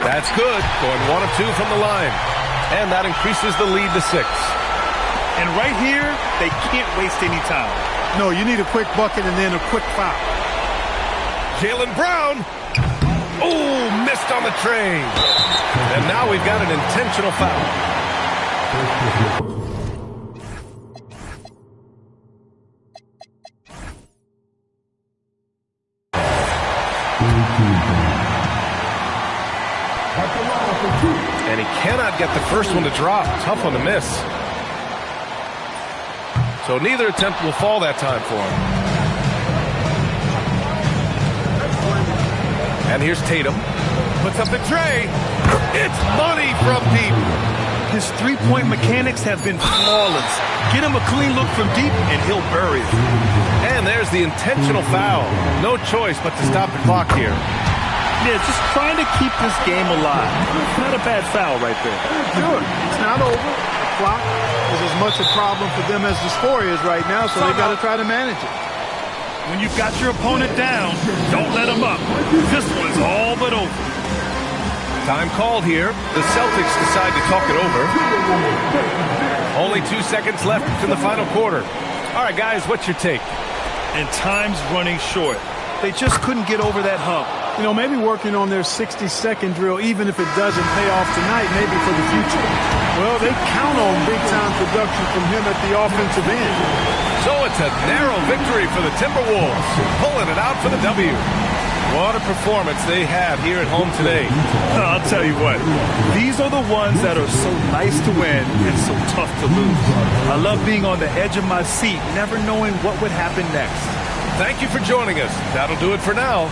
That's good. Going 1 of 2 from the line. And that increases the lead to 6. And right here, they can't waste any time. No, you need a quick bucket and then a quick foul. Jaylen Brown. Oh, missed on the train. And now we've got an intentional foul. And he cannot get the first one to drop. Tough one to miss. So neither attempt will fall that time for him. And here's Tatum. Puts up the tray. It's money from deep. His three-point mechanics have been flawless. Get him a clean look from deep, and he'll bury it. And there's the intentional foul. No choice but to stop the clock here. Yeah, just trying to keep this game alive. Not a bad foul right there. Sure, it's not over. The clock is as much a problem for them as the score is right now, so they got to try to manage it. When you've got your opponent down, don't let him up. This one's all but over. Time called here. The Celtics decide to talk it over. Only 2 seconds left in the final quarter. All right, guys, what's your take? And time's running short. They just couldn't get over that hump. You know, maybe working on their 60-second drill, even if it doesn't pay off tonight, maybe for the future. Well, they count on big-time production from him at the offensive end. So it's a narrow victory for the Timberwolves, pulling it out for the W. What a performance they had here at home today. I'll tell you what, these are the ones that are so nice to win and so tough to lose. I love being on the edge of my seat, never knowing what would happen next. Thank you for joining us. That'll do it for now.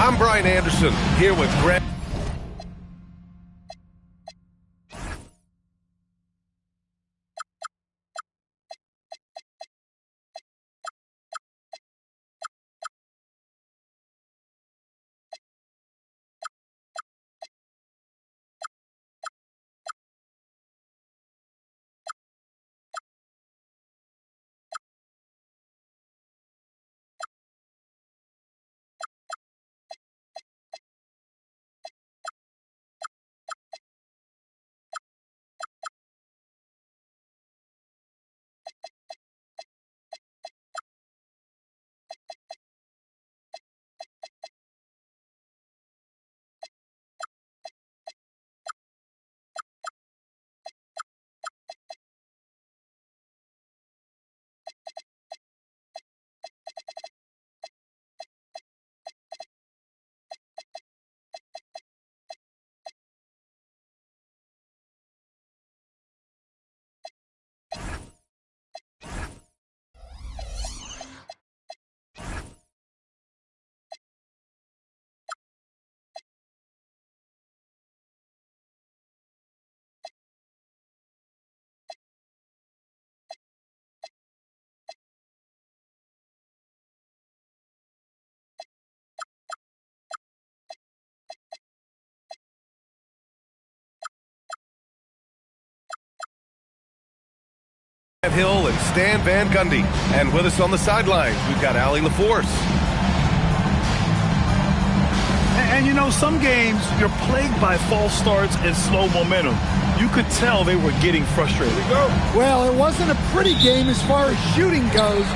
I'm Brian Anderson, here with Greg. Hill and Stan Van Gundy. And with us on the sidelines, we've got Allie LaForce. And you know, some games you're plagued by false starts and slow momentum. You could tell they were getting frustrated. Well, it wasn't a pretty game as far as shooting goes,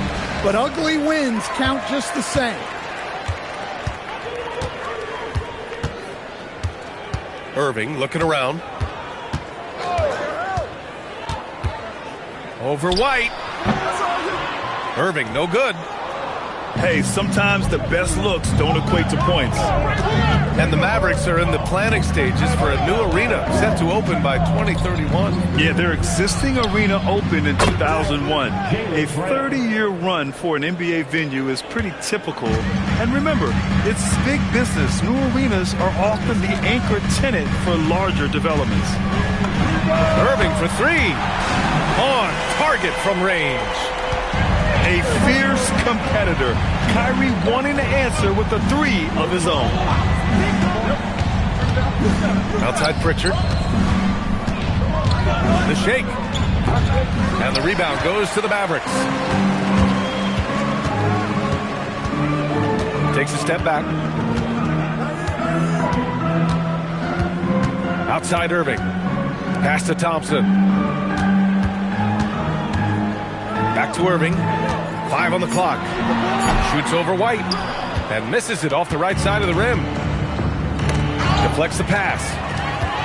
but ugly wins count just the same. Irving looking around. Over White. Irving, no good. Hey, sometimes the best looks don't equate to points. And the Mavericks are in the planning stages for a new arena set to open by 2031. Yeah, their existing arena opened in 2001. A 30-year run for an NBA venue is pretty typical. And remember, it's big business. New arenas are often the anchor tenant for larger developments. Irving for three. On target from range. A fierce competitor. Kyrie wanting to answer with a three of his own. Outside Pritchard. The shake. And the rebound goes to the Mavericks. Takes a step back. Outside Irving. Pass to Thompson. Back to Irving. 5 on the clock. Shoots over White. And misses it off the right side of the rim. Deflects the pass.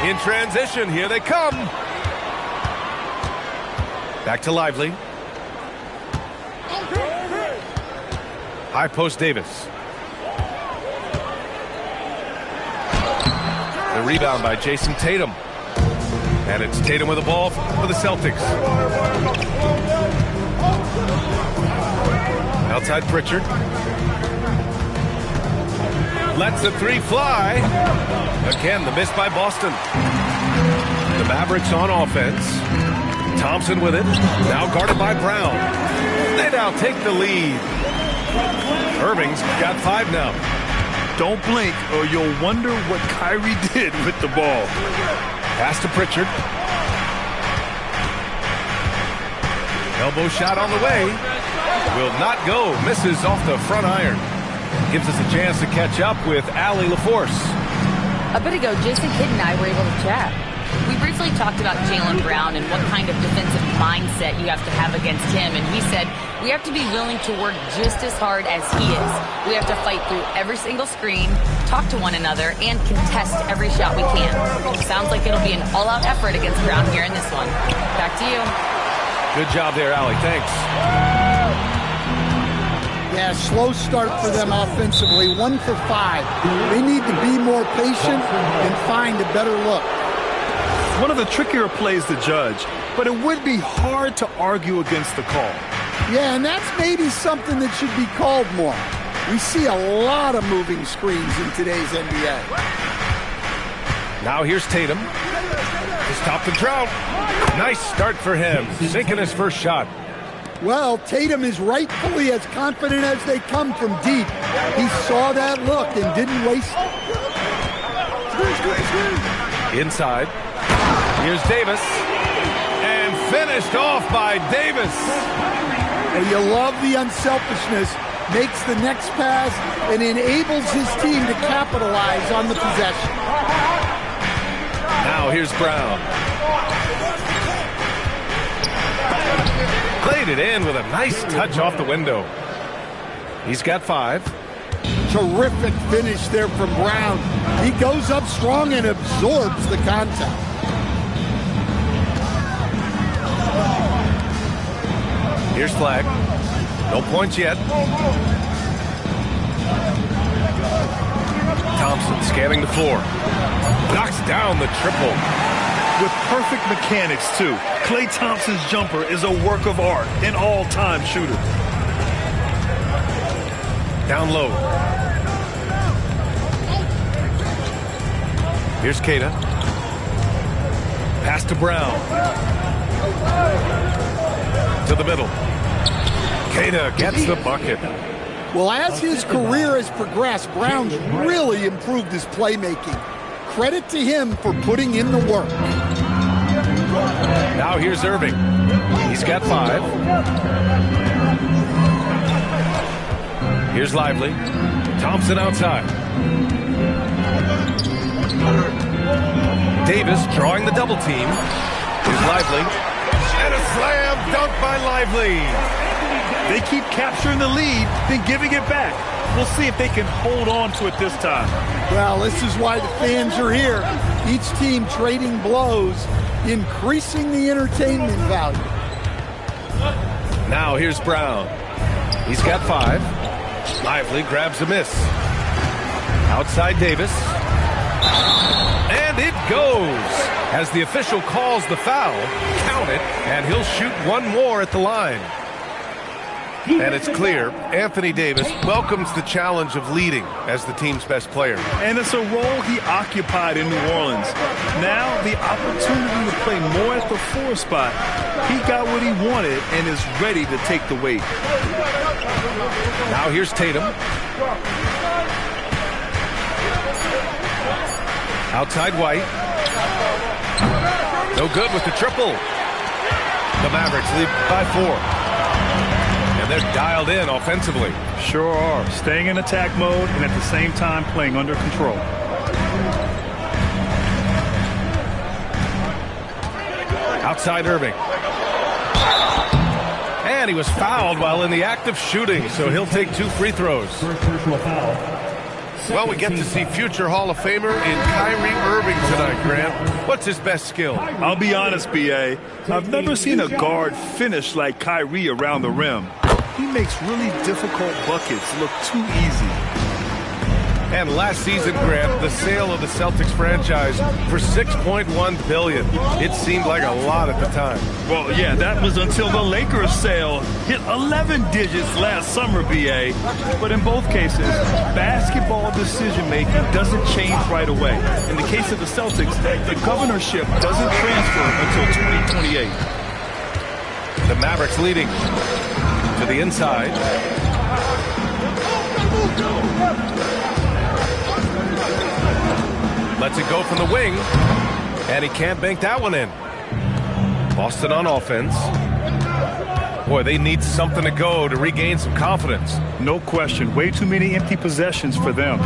In transition, here they come. Back to Lively. High post Davis. The rebound by Jason Tatum. And it's Tatum with the ball for the Celtics. Outside Pritchard. Lets the three fly. Again, the miss by Boston. The Mavericks on offense. Thompson with it. Now guarded by Brown. They now take the lead. Irving's got 5 now. Don't blink or you'll wonder what Kyrie did with the ball. Pass to Pritchard. Elbow shot on the way. Will not go. Misses off the front iron. Gives us a chance to catch up with Allie LaForce. A bit ago, Jason Kidd and I were able to chat. We briefly talked about Jaylen Brown and what kind of defensive mindset you have to have against him, and he said we have to be willing to work just as hard as he is. We have to fight through every single screen, talk to one another, and contest every shot we can. Sounds like it'll be an all-out effort against Brown here in this one. Back to you. Good job there, Allie. Thanks. Yeah, slow start for them offensively. 1 for 5. They need to be more patient and find a better look. One of the trickier plays to judge, but it would be hard to argue against the call. Yeah, and that's maybe something that should be called more. We see a lot of moving screens in today's NBA. Now here's Tatum. To stop the drought. Nice start for him. Sinking his first shot. Well, Tatum is rightfully as confident as they come from deep. He saw that look and didn't waste it. Inside. Here's Davis. And finished off by Davis. And you love the unselfishness. Makes the next pass and enables his team to capitalize on the possession. Now here's Brown. Played it in with a nice touch off the window. He's got 5. Terrific finish there from Brown. He goes up strong and absorbs the contact. Here's Flag. No points yet. Thompson scanning the floor. Knocks down the triple. With perfect mechanics, too. Klay Thompson's jumper is a work of art, an all-time shooter. Down low. Here's Queta. Pass to Brown. To the middle. Queta gets the bucket. Well, as his career has progressed, Brown's really improved his playmaking. Credit to him for putting in the work. Now here's Irving. He's got 5. Here's Lively. Thompson outside. Davis drawing the double team. Here's Lively. And a slam dunk by Lively. They keep capturing the lead, then giving it back. We'll see if they can hold on to it this time. Well, this is why the fans are here. Each team trading blows, increasing the entertainment value. Now here's Brown. He's got 5. Lively grabs a miss. Outside Davis. And it goes. As the official calls the foul, count it, and he'll shoot one more at the line. And it's clear, Anthony Davis welcomes the challenge of leading as the team's best player. And it's a role he occupied in New Orleans. Now the opportunity to play more at the 4 spot. He got what he wanted and is ready to take the weight. Now here's Tatum. Outside White. No good with the triple. The Mavericks lead by 4. They're dialed in offensively. Sure are. Staying in attack mode and at the same time playing under control. Outside Irving. And he was fouled while in the act of shooting, so he'll take 2 free throws. Well, we get to see future Hall of Famer in Kyrie Irving tonight, Grant. What's his best skill? I'll be honest, B.A. I've never seen a guard finish like Kyrie around the rim. He makes really difficult buckets look too easy. And last season, Grant, the sale of the Celtics franchise for $6.1 billion. It seemed like a lot at the time. Well, yeah, that was until the Lakers sale hit 11 digits last summer, B.A. But in both cases, basketball decision-making doesn't change right away. In the case of the Celtics, the governorship doesn't transfer until 2028. The Mavericks leading to the inside. Lets it go from the wing. And he can't bank that one in. Boston on offense. Boy, they need something to go to regain some confidence. No question. Way too many empty possessions for them.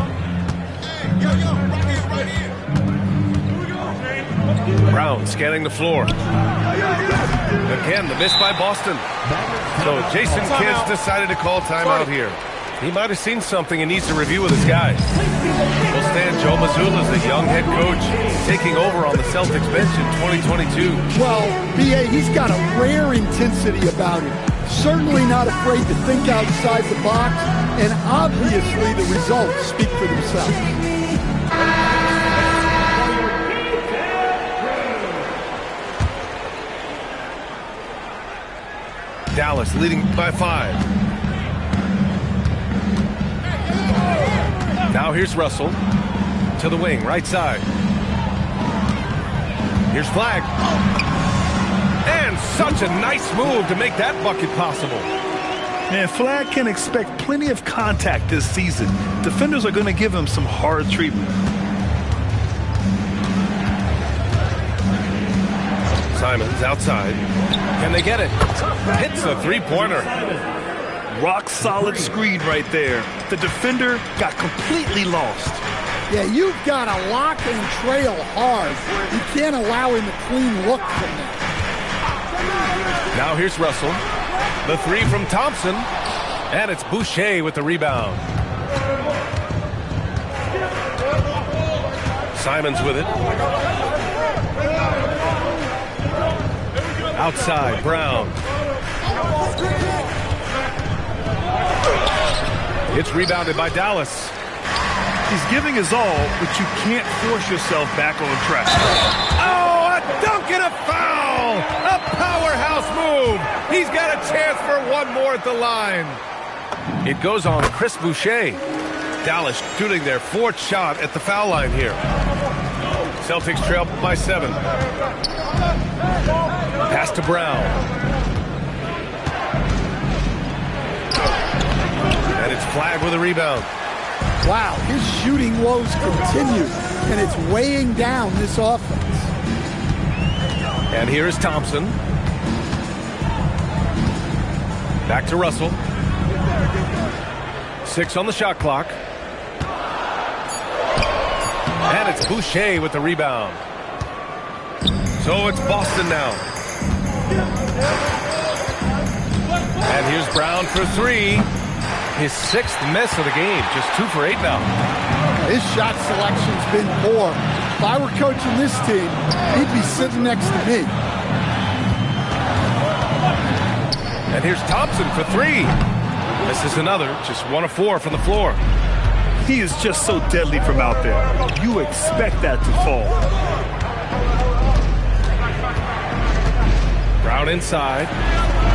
Brown scanning the floor. Again, the miss by Boston. So Jason Kidd decided to call timeout here. He might have seen something and needs to review with his guys. We'll stand Joe Mazzulla as the young head coach taking over on the Celtics bench in 2022. Well, B.A., he's got a rare intensity about him. Certainly not afraid to think outside the box, and obviously the results speak for themselves. Dallas leading by 5. Now here's Russell to the wing, right side. Here's Flagg. And such a nice move to make that bucket possible. And Flagg can expect plenty of contact this season. Defenders are going to give him some hard treatment. Simons outside. Can they get it? Hits a three-pointer. Rock solid screen right there. The defender got completely lost. Yeah, you've got to lock and trail hard. You can't allow him a clean look from that. Now here's Russell. The three from Thompson. And it's Boucher with the rebound. Simons with it. Outside, Brown. It's rebounded by Dallas. He's giving his all, but you can't force yourself back on track. Oh, a dunk and a foul! A powerhouse move! He's got a chance for one more at the line. It goes on Chris Boucher. Dallas shooting their 4th shot at the foul line here. Celtics trail by 7. Pass to Brown. And it's Flagg with a rebound. Wow, his shooting woes continue, and it's weighing down this offense. And here is Thompson. Back to Russell. 6 on the shot clock. And it's Boucher with the rebound. So it's Boston now. And here's Brown for 3. His 6th miss of the game. Just 2 for 8 now. His shot selection's been poor. If I were coaching this team, he'd be sitting next to me. And here's Thompson for 3. This is another, just 1 of 4 from the floor. He is just so deadly from out there. You expect that to fall. Brown inside.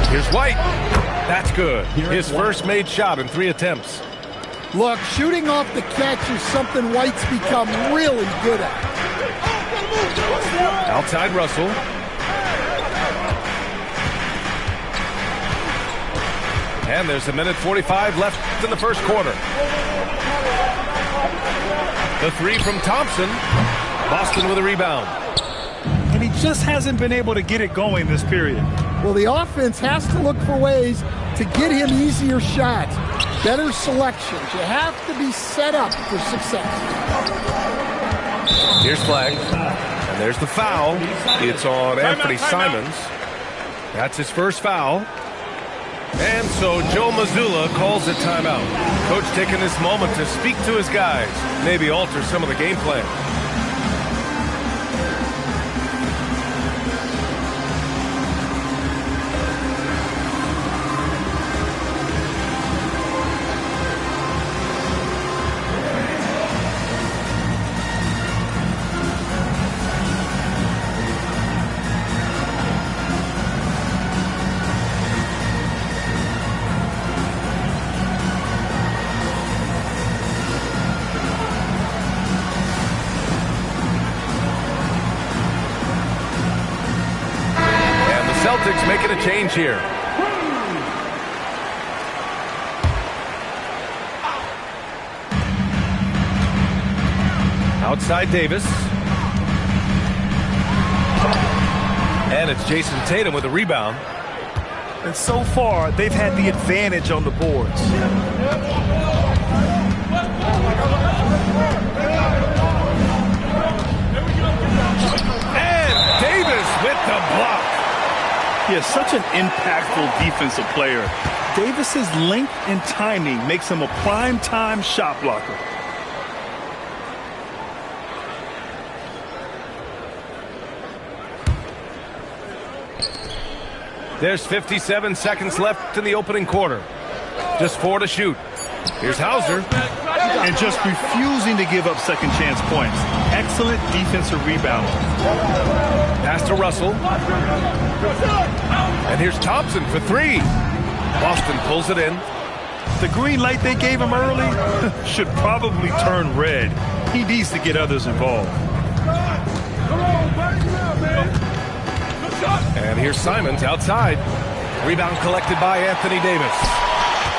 Here's White. That's good. His first made shot in 3 attempts. Look, shooting off the catch is something White's become really good at. Outside Russell. And there's 1:45 left in the first quarter. The 3 from Thompson. Boston with a rebound. And he just hasn't been able to get it going this period. Well, the offense has to look for ways to get him easier shots, better selections. You have to be set up for success. Here's Flagg. And there's the foul. It's on Anthony Simons. That's his first foul. And so Joe Mazzulla calls a timeout. Coach taking this moment to speak to his guys, maybe alter some of the game plan. Celtics making a change here. Outside Davis. And it's Jason Tatum with a rebound. And so far, they've had the advantage on the boards. And Davis with the block. He is such an impactful defensive player. Davis's length and timing makes him a prime-time shot blocker. There's 57 seconds left in the opening quarter. Just 4 to shoot. Here's Hauser. And just refusing to give up second chance points. Excellent defensive rebound. Pass to Russell. And here's Thompson for 3. Boston pulls it in. The green light they gave him early should probably turn red. He needs to get others involved. And here's Simons outside. Rebound collected by Anthony Davis.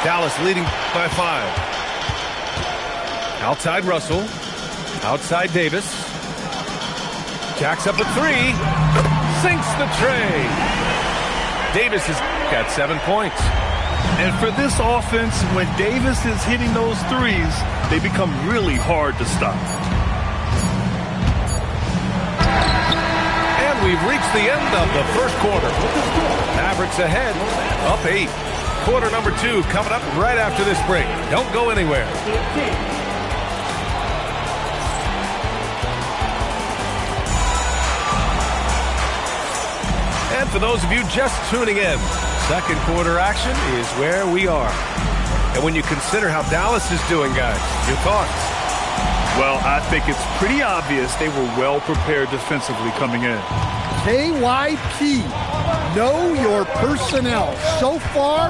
Dallas leading by 5. Outside Russell. Outside Davis. Jacks up a 3. Sinks the tray. Davis has got 7 points. And for this offense, when Davis is hitting those threes, they become really hard to stop. We've reached the end of the first quarter. Mavericks ahead, up 8. Quarter number 2 coming up right after this break. Don't go anywhere. And for those of you just tuning in, second quarter action is where we are. And when you consider how Dallas is doing, guys, your thoughts? Well, I think it's pretty obvious they were well prepared defensively coming in. KYP, know your personnel. So far,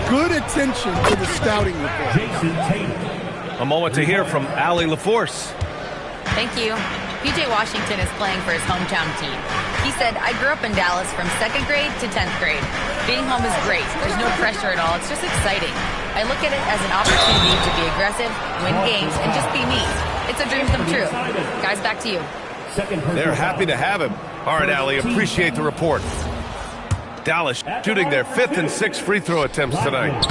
good attention to the scouting report. A moment to hear from Allie LaForce. Thank you. PJ Washington is playing for his hometown team. He said, I grew up in Dallas from 2nd grade to 10th grade. Being home is great. There's no pressure at all. It's just exciting. I look at it as an opportunity to be aggressive, win games, and just be me. It's a dream come true. Guys, back to you. They're happy to have him. All right, Allie, appreciate the report. Dallas shooting their 5th and 6th free throw attempts tonight.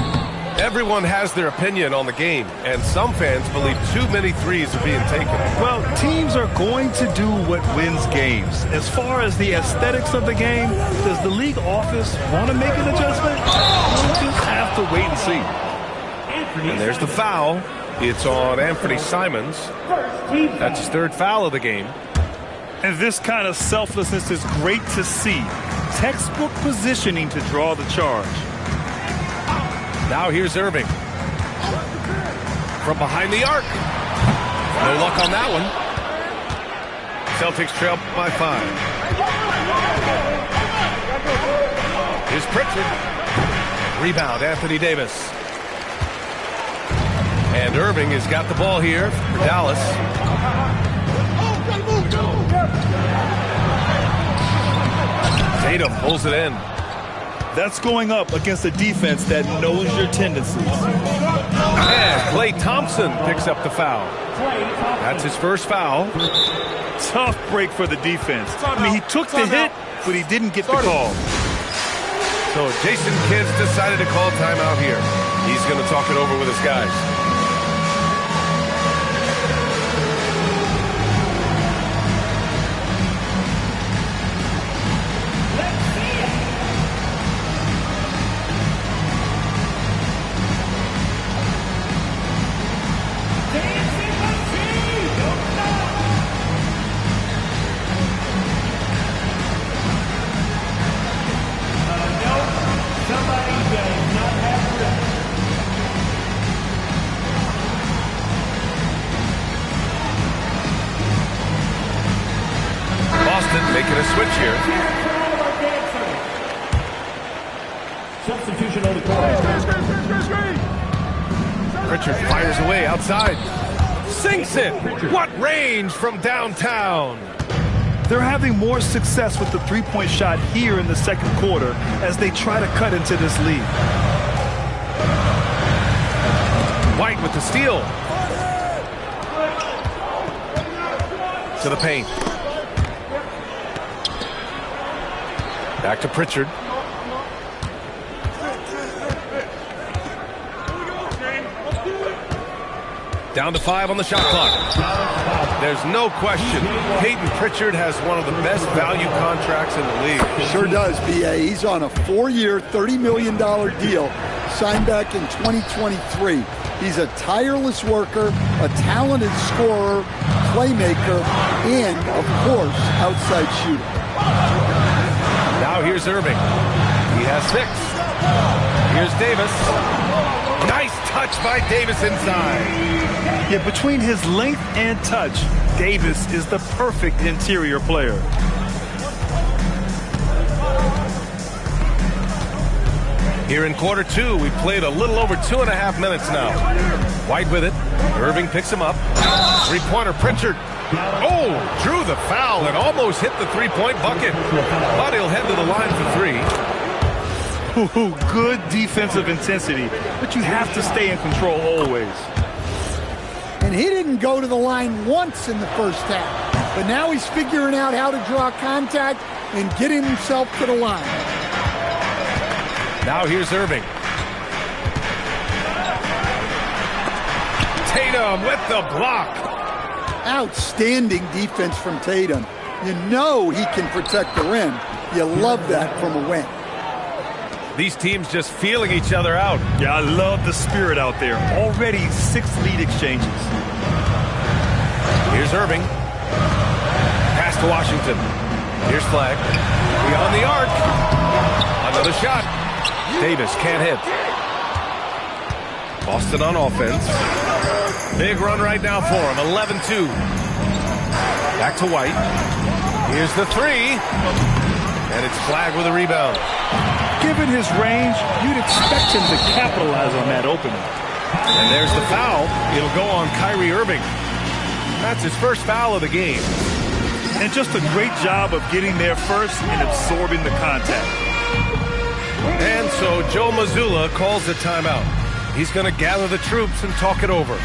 Everyone has their opinion on the game, and some fans believe too many threes are being taken. Well, teams are going to do what wins games. As far as the aesthetics of the game, does the league office want to make an adjustment? We'll just have to wait and see. And there's the foul. It's on Anthony Simons. That's his 3rd foul of the game. And this kind of selflessness is great to see. Textbook positioning to draw the charge. Now here's Irving. From behind the arc. No luck on that one. Celtics trail by 5. Here's Pritchard. Rebound, Anthony Davis. And Irving has got the ball here for Dallas. Tatum pulls it in. That's going up against a defense that knows your tendencies. And Klay Thompson picks up the foul. That's his 1st foul. Tough break for the defense. I mean, he took the hit, but he didn't get the call. So Jason Kidd decided to call timeout here. He's going to talk it over with his guys. Making a switch here. Substitution on the court. Pritchard fires away outside. Sinks it. What range from downtown. They're having more success with the three-point shot here in the second quarter as they try to cut into this lead. White with the steal. to the paint. Back to Pritchard. Down to 5 on the shot clock. There's no question. Peyton Pritchard has one of the best value contracts in the league. Sure does, B.A. He's on a 4-year, $30 million deal signed back in 2023. He's a tireless worker, a talented scorer, playmaker, and, of course, outside shooter. Now here's Irving. He has 6. Here's Davis. Nice touch by Davis inside. Yeah, between his length and touch, Davis is the perfect interior player. Here in quarter 2, we played a little over 2.5 minutes now. White with it. Irving picks him up. Three-pointer Pritchard. Oh, drew the foul and almost hit the three-point bucket. But he'll head to the line for 3. Ooh, good defensive intensity, but you have to stay in control always. And he didn't go to the line once in the first half. But now he's figuring out how to draw contact and getting himself to the line. Now here's Irving. Tatum with the block. Outstanding defense from Tatum. You know he can protect the rim. You love that from a wing. These teams just feeling each other out. Yeah, I love the spirit out there. Already 6 lead exchanges. Here's Irving. Pass to Washington. Here's Flagg. Beyond the arc. Another shot. Davis can't hit. Boston on offense. Big run right now for him. 11-2. Back to White. Here's the 3. And it's Flagg with a rebound. Given his range, you'd expect him to capitalize on that opening. And there's the foul. It'll go on Kyrie Irving. That's his first foul of the game. And just a great job of getting there first and absorbing the contact. And so Joe Mazzulla calls the timeout. He's going to gather the troops and talk it over.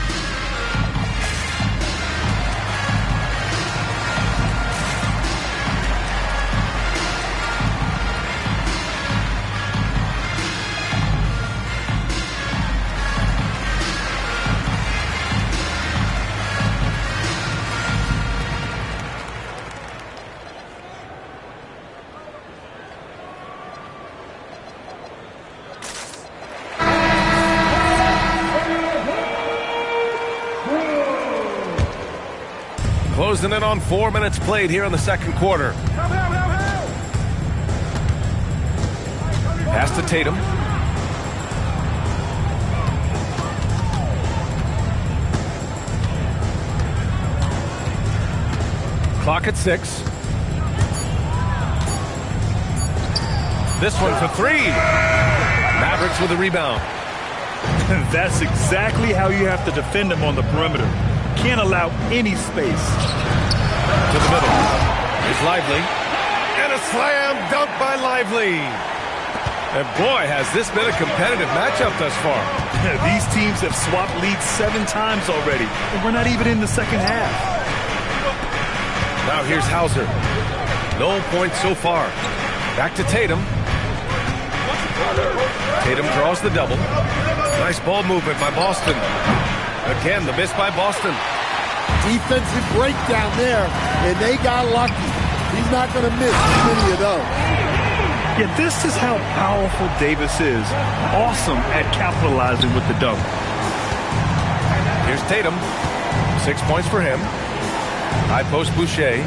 Closing in on 4 minutes played here in the second quarter. Pass to Tatum. Clock at 6. This one for 3. Mavericks with a rebound. That's exactly how you have to defend him on the perimeter. Can't allow any space. To the middle. Here's Lively. And a slam dunk by Lively. And boy, has this been a competitive matchup thus far. These teams have swapped leads 7 times already, and we're not even in the second half. Now here's Hauser. No points so far. Back to Tatum. Tatum draws the double. Nice ball movement by Boston. Again, the miss by Boston. Defensive breakdown there, and they got lucky. He's not going to miss many of those. Yeah, this is how powerful Davis is. Awesome at capitalizing with the dunk. Here's Tatum. 6 points for him. High post Boucher.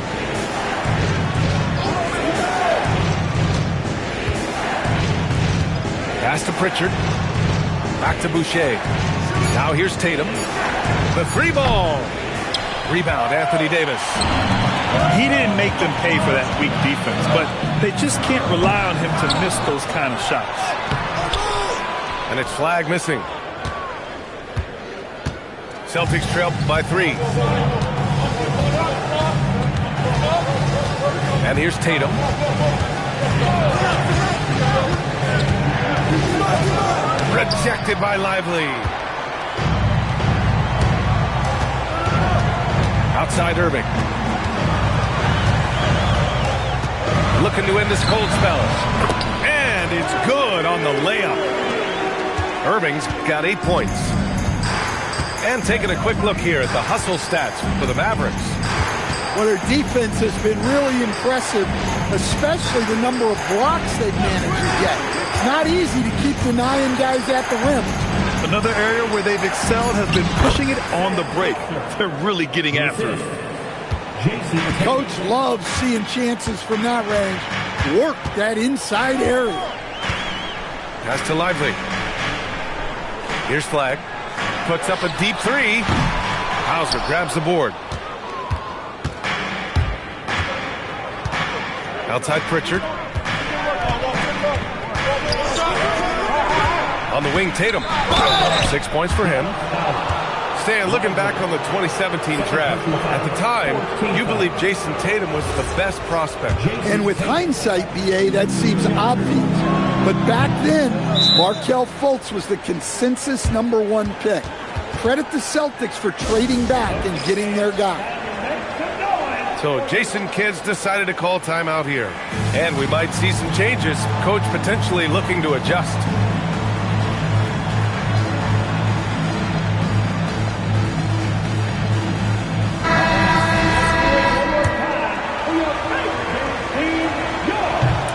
Pass to Pritchard. Back to Boucher. Now here's Tatum. The 3 ball. Rebound, Anthony Davis. He didn't make them pay for that weak defense, but they just can't rely on him to miss those kind of shots. And it's Flagg missing. Celtics trail by 3. And here's Tatum. Rejected by Lively. Outside Irving. looking to end this cold spell. And it's good on the layup. Irving's got 8 points. And taking a quick look here at the hustle stats for the Mavericks. Well, their defense has been really impressive, especially the number of blocks they've managed to get. It's not easy to keep denying guys at the rim. Another area where they've excelled has been pushing it on the break. They're really getting after it. Coach loves seeing chances from that range. Work that inside area. Pass to Lively. Here's Flagg. Puts up a deep three. Hauser grabs the board. Outside Pritchard. On the wing, Tatum. 6 points for him. Stan, looking back on the 2017 draft, at the time, you believe Jason Tatum was the best prospect. And with hindsight, BA, that seems obvious. But back then, Markelle Fultz was the consensus #1 pick. Credit the Celtics for trading back and getting their guy. So Jason Kidd decided to call timeout here. And we might see some changes. Coach potentially looking to adjust.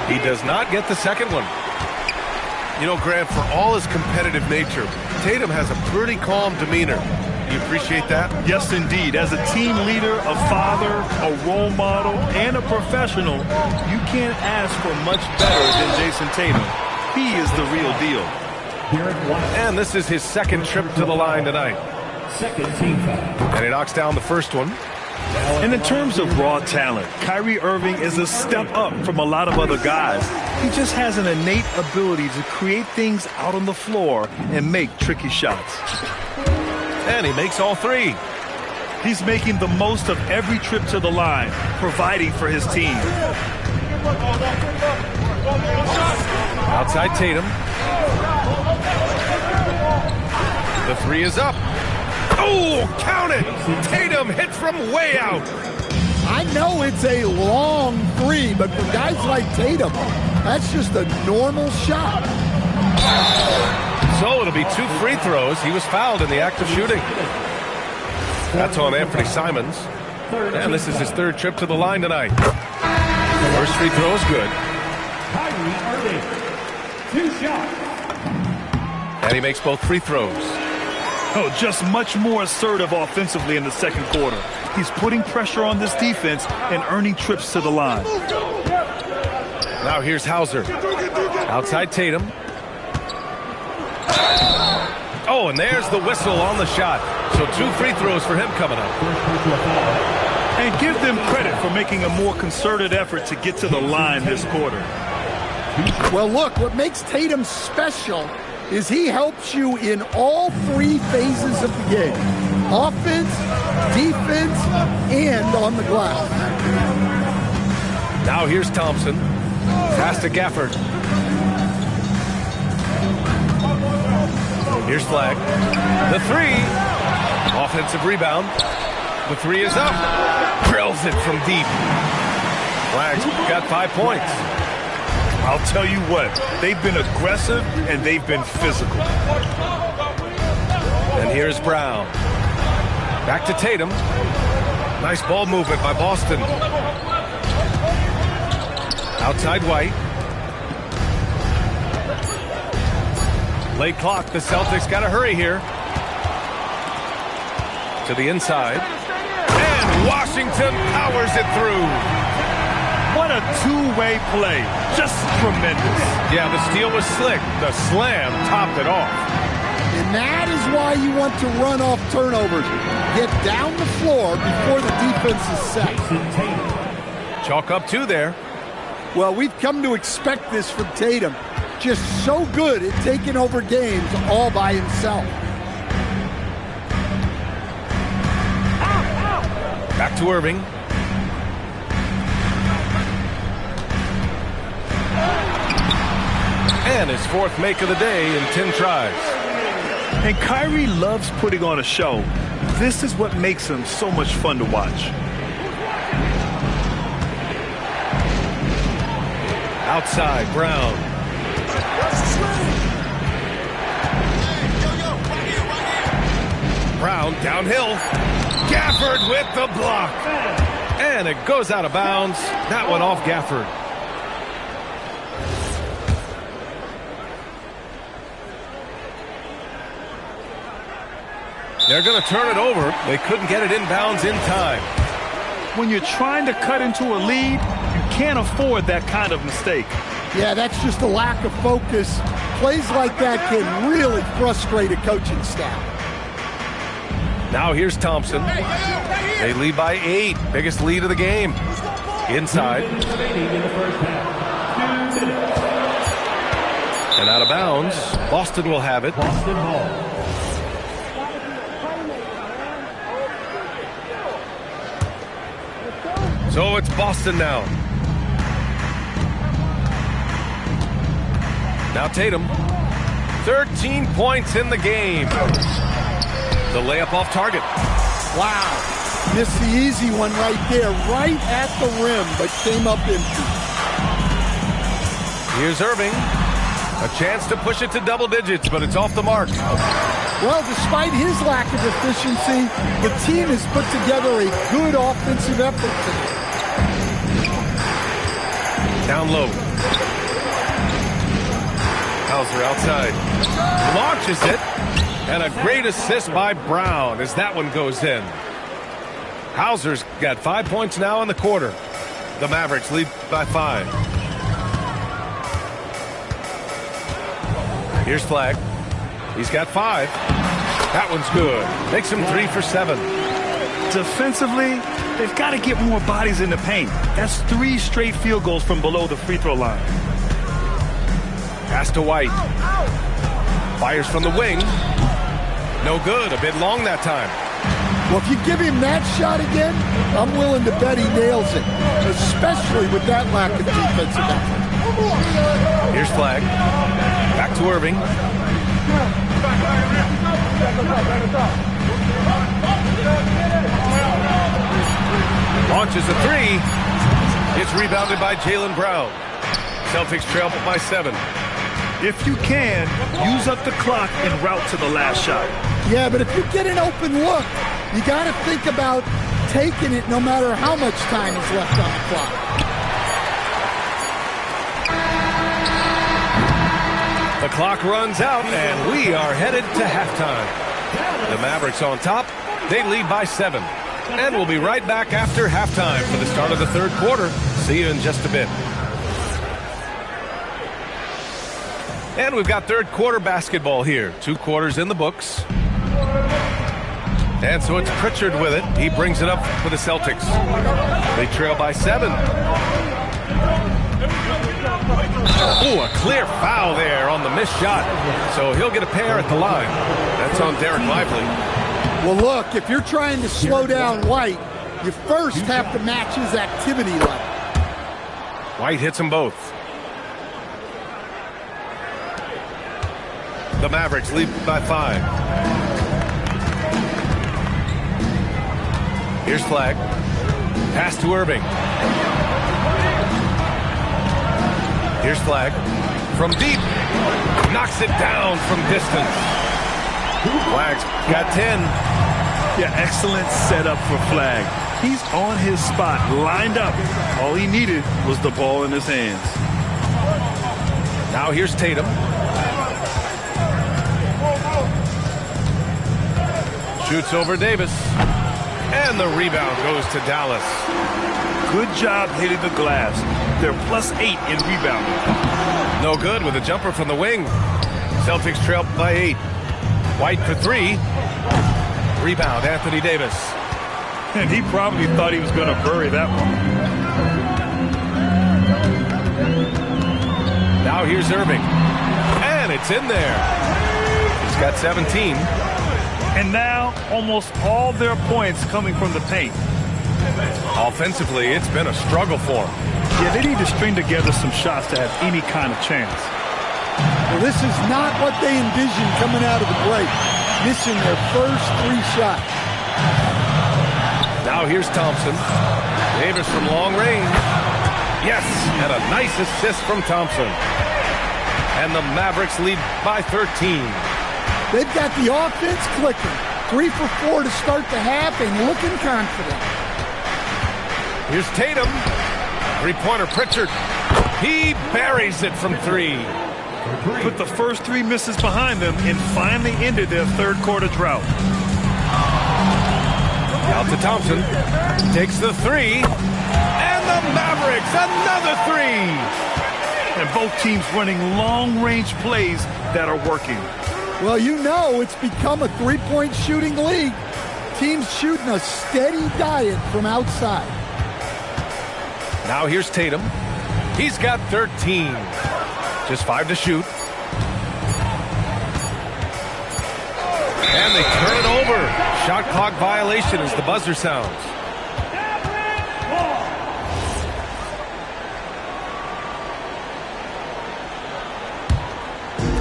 He does not get the second one. You know, Grant, for all his competitive nature, Tatum has a pretty calm demeanor. You appreciate that? Yes, indeed. As a team leader, a father, a role model, and a professional, you can't ask for much better than Jason Tatum. He is the real deal. And this is his second trip to the line tonight. And he knocks down the first one. And in terms of raw talent, Kyrie Irving is a step up from a lot of other guys. He just has an innate ability to create things out on the floor and make tricky shots. And he makes all three. He's making the most of every trip to the line, providing for his team. Outside Tatum. The three is up. Oh, count it! Tatum hits from way out. I know it's a long three, but for guys like Tatum, that's just a normal shot. So it'll be 2 free throws. He was fouled in the act of shooting. That's on Anthony Simons. And this is his third trip to the line tonight. First free throw is good. Kyrie Irving, 2 shots. And he makes both free throws. Oh, just much more assertive offensively in the second quarter. He's putting pressure on this defense and earning trips to the line. Now here's Hauser. Outside Tatum. Oh, and there's the whistle on the shot. So 2 free throws for him coming up. And give them credit for making a more concerted effort to get to the line this quarter. Well, look, what makes Tatum special is he helps you in all 3 phases of the game. Offense, defense, and on the glass. Now here's Thompson. Pass to Gafford. Here's Flagg. The three. Offensive rebound. The three is up. Drills it from deep. Flagg's got 5 points. I'll tell you what, they've been aggressive and they've been physical. And here's Brown. Back to Tatum. Nice ball movement by Boston. Outside White. Late clock. The Celtics got to hurry here. To the inside. And Washington powers it through. What a two-way play. Just tremendous. Yeah, the steal was slick. The slam topped it off. And that is why you want to run off turnovers. Get down the floor before the defense is set. Chalk up 2 there. Well, we've come to expect this from Tatum. Just so good at taking over games all by himself. Back to Irving. And his 4th make of the day in 10 tries. And Kyrie loves putting on a show. This is what makes him so much fun to watch. Outside, Brown. Brown downhill. Gafford with the block. And it goes out of bounds. That one off Gafford. They're going to turn it over. They couldn't get it inbounds in time. When you're trying to cut into a lead, you can't afford that kind of mistake. Yeah, that's just a lack of focus. Plays like that can really frustrate a coaching staff. Now here's Thompson. They lead by 8. Biggest lead of the game. Inside. And out of bounds. Boston will have it. Boston Hall. So it's Boston now. Now Tatum. 13 points in the game. The layup off target. Wow. Missed the easy one right there, right at the rim, but came up empty. Here's Irving. A chance to push it to double digits, but it's off the mark. Well, despite his lack of efficiency, the team has put together a good offensive effort today. Down low. Hauser outside. Launches it. And a great assist by Brown as that one goes in. Hauser's got 5 points now in the quarter. The Mavericks lead by 5. Here's Flagg. He's got 5. That one's good. Makes him 3 for 7. Defensively, they've got to get more bodies in the paint. That's 3 straight field goals from below the free throw line. Pass to White. Fires from the wing. No good. A bit long that time. Well, if you give him that shot again, I'm willing to bet he nails it, especially with that lack of defensive effort. Here's Flagg. Back to Irving. Launches a 3. It's rebounded by Jaylen Brown. Celtics trail by 7. If you can, use up the clock en route to the last shot. Yeah, but if you get an open look, you got to think about taking it no matter how much time is left on the clock. The clock runs out, and we are headed to halftime. The Mavericks on top. They lead by 7. And we'll be right back after halftime for the start of the third quarter. See you in just a bit. And we've got third quarter basketball here. 2 quarters in the books. And so it's Pritchard with it. He brings it up for the Celtics. They trail by 7. Oh, a clear foul there on the missed shot. So he'll get a pair at the line. That's on Derek Lively. Well, look, if you're trying to slow down White, you first have to match his activity level. White hits them both. The Mavericks lead by 5. Here's Flagg. Pass to Irving. Here's Flagg. From deep. Knocks it down from distance. Flagg's got 10. Yeah, excellent setup for Flagg. He's on his spot, lined up. All he needed was the ball in his hands. Now here's Tatum. Shoots over Davis. And the rebound goes to Dallas. Good job hitting the glass. They're +8 in rebounding. No good with a jumper from the wing. Celtics trail by 8. White for 3. Rebound, Anthony Davis. And he probably thought he was going to bury that one. Now here's Irving. And it's in there. He's got 17. And now almost all their points coming from the paint. Offensively, it's been a struggle for them. Yeah, they need to string together some shots to have any kind of chance. Well, this is not what they envisioned coming out of the break. Missing their first 3 shots. Now here's Thompson. Davis from long range. Yes, and a nice assist from Thompson. And the Mavericks lead by 13. They've got the offense clicking. 3 for 4 to start the half and looking confident. Here's Tatum. Three-pointer Pritchard. He buries it from 3. Put the first 3 misses behind them and finally ended their third quarter drought. Out to Thompson. Takes the 3. And the Mavericks, another 3. And both teams running long-range plays that are working. Well, you know it's become a three-point shooting league. Teams shooting a steady diet from outside. Now here's Tatum. He's got 13. Just 5 to shoot. And they turn it over. Shot clock violation as the buzzer sounds.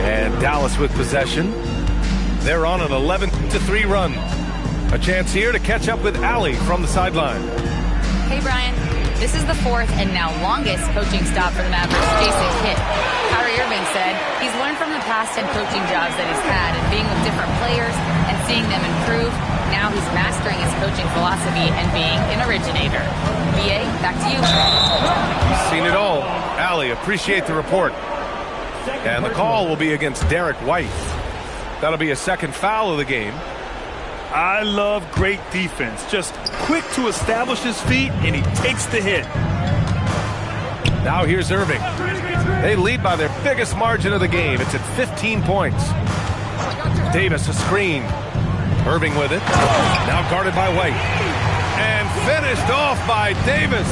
And Dallas with possession. They're on an 11-3 run. A chance here to catch up with Allie from the sideline. Hey, Brian. This is the 4th and now longest coaching stop for the Mavericks, Jason Kidd. Kyrie Irving said he's learned from the past 10 coaching jobs that he's had and being with different players and seeing them improve. Now he's mastering his coaching philosophy and being an originator. BA, back to you. He's seen it all. Allie, appreciate the report. And the call will be against Derek White. That'll be a second foul of the game. I love great defense. Just quick to establish his feet, and he takes the hit. Now here's Irving. They lead by their biggest margin of the game. It's at 15 points. Davis a screen. Irving with it. Now guarded by White. And finished off by Davis.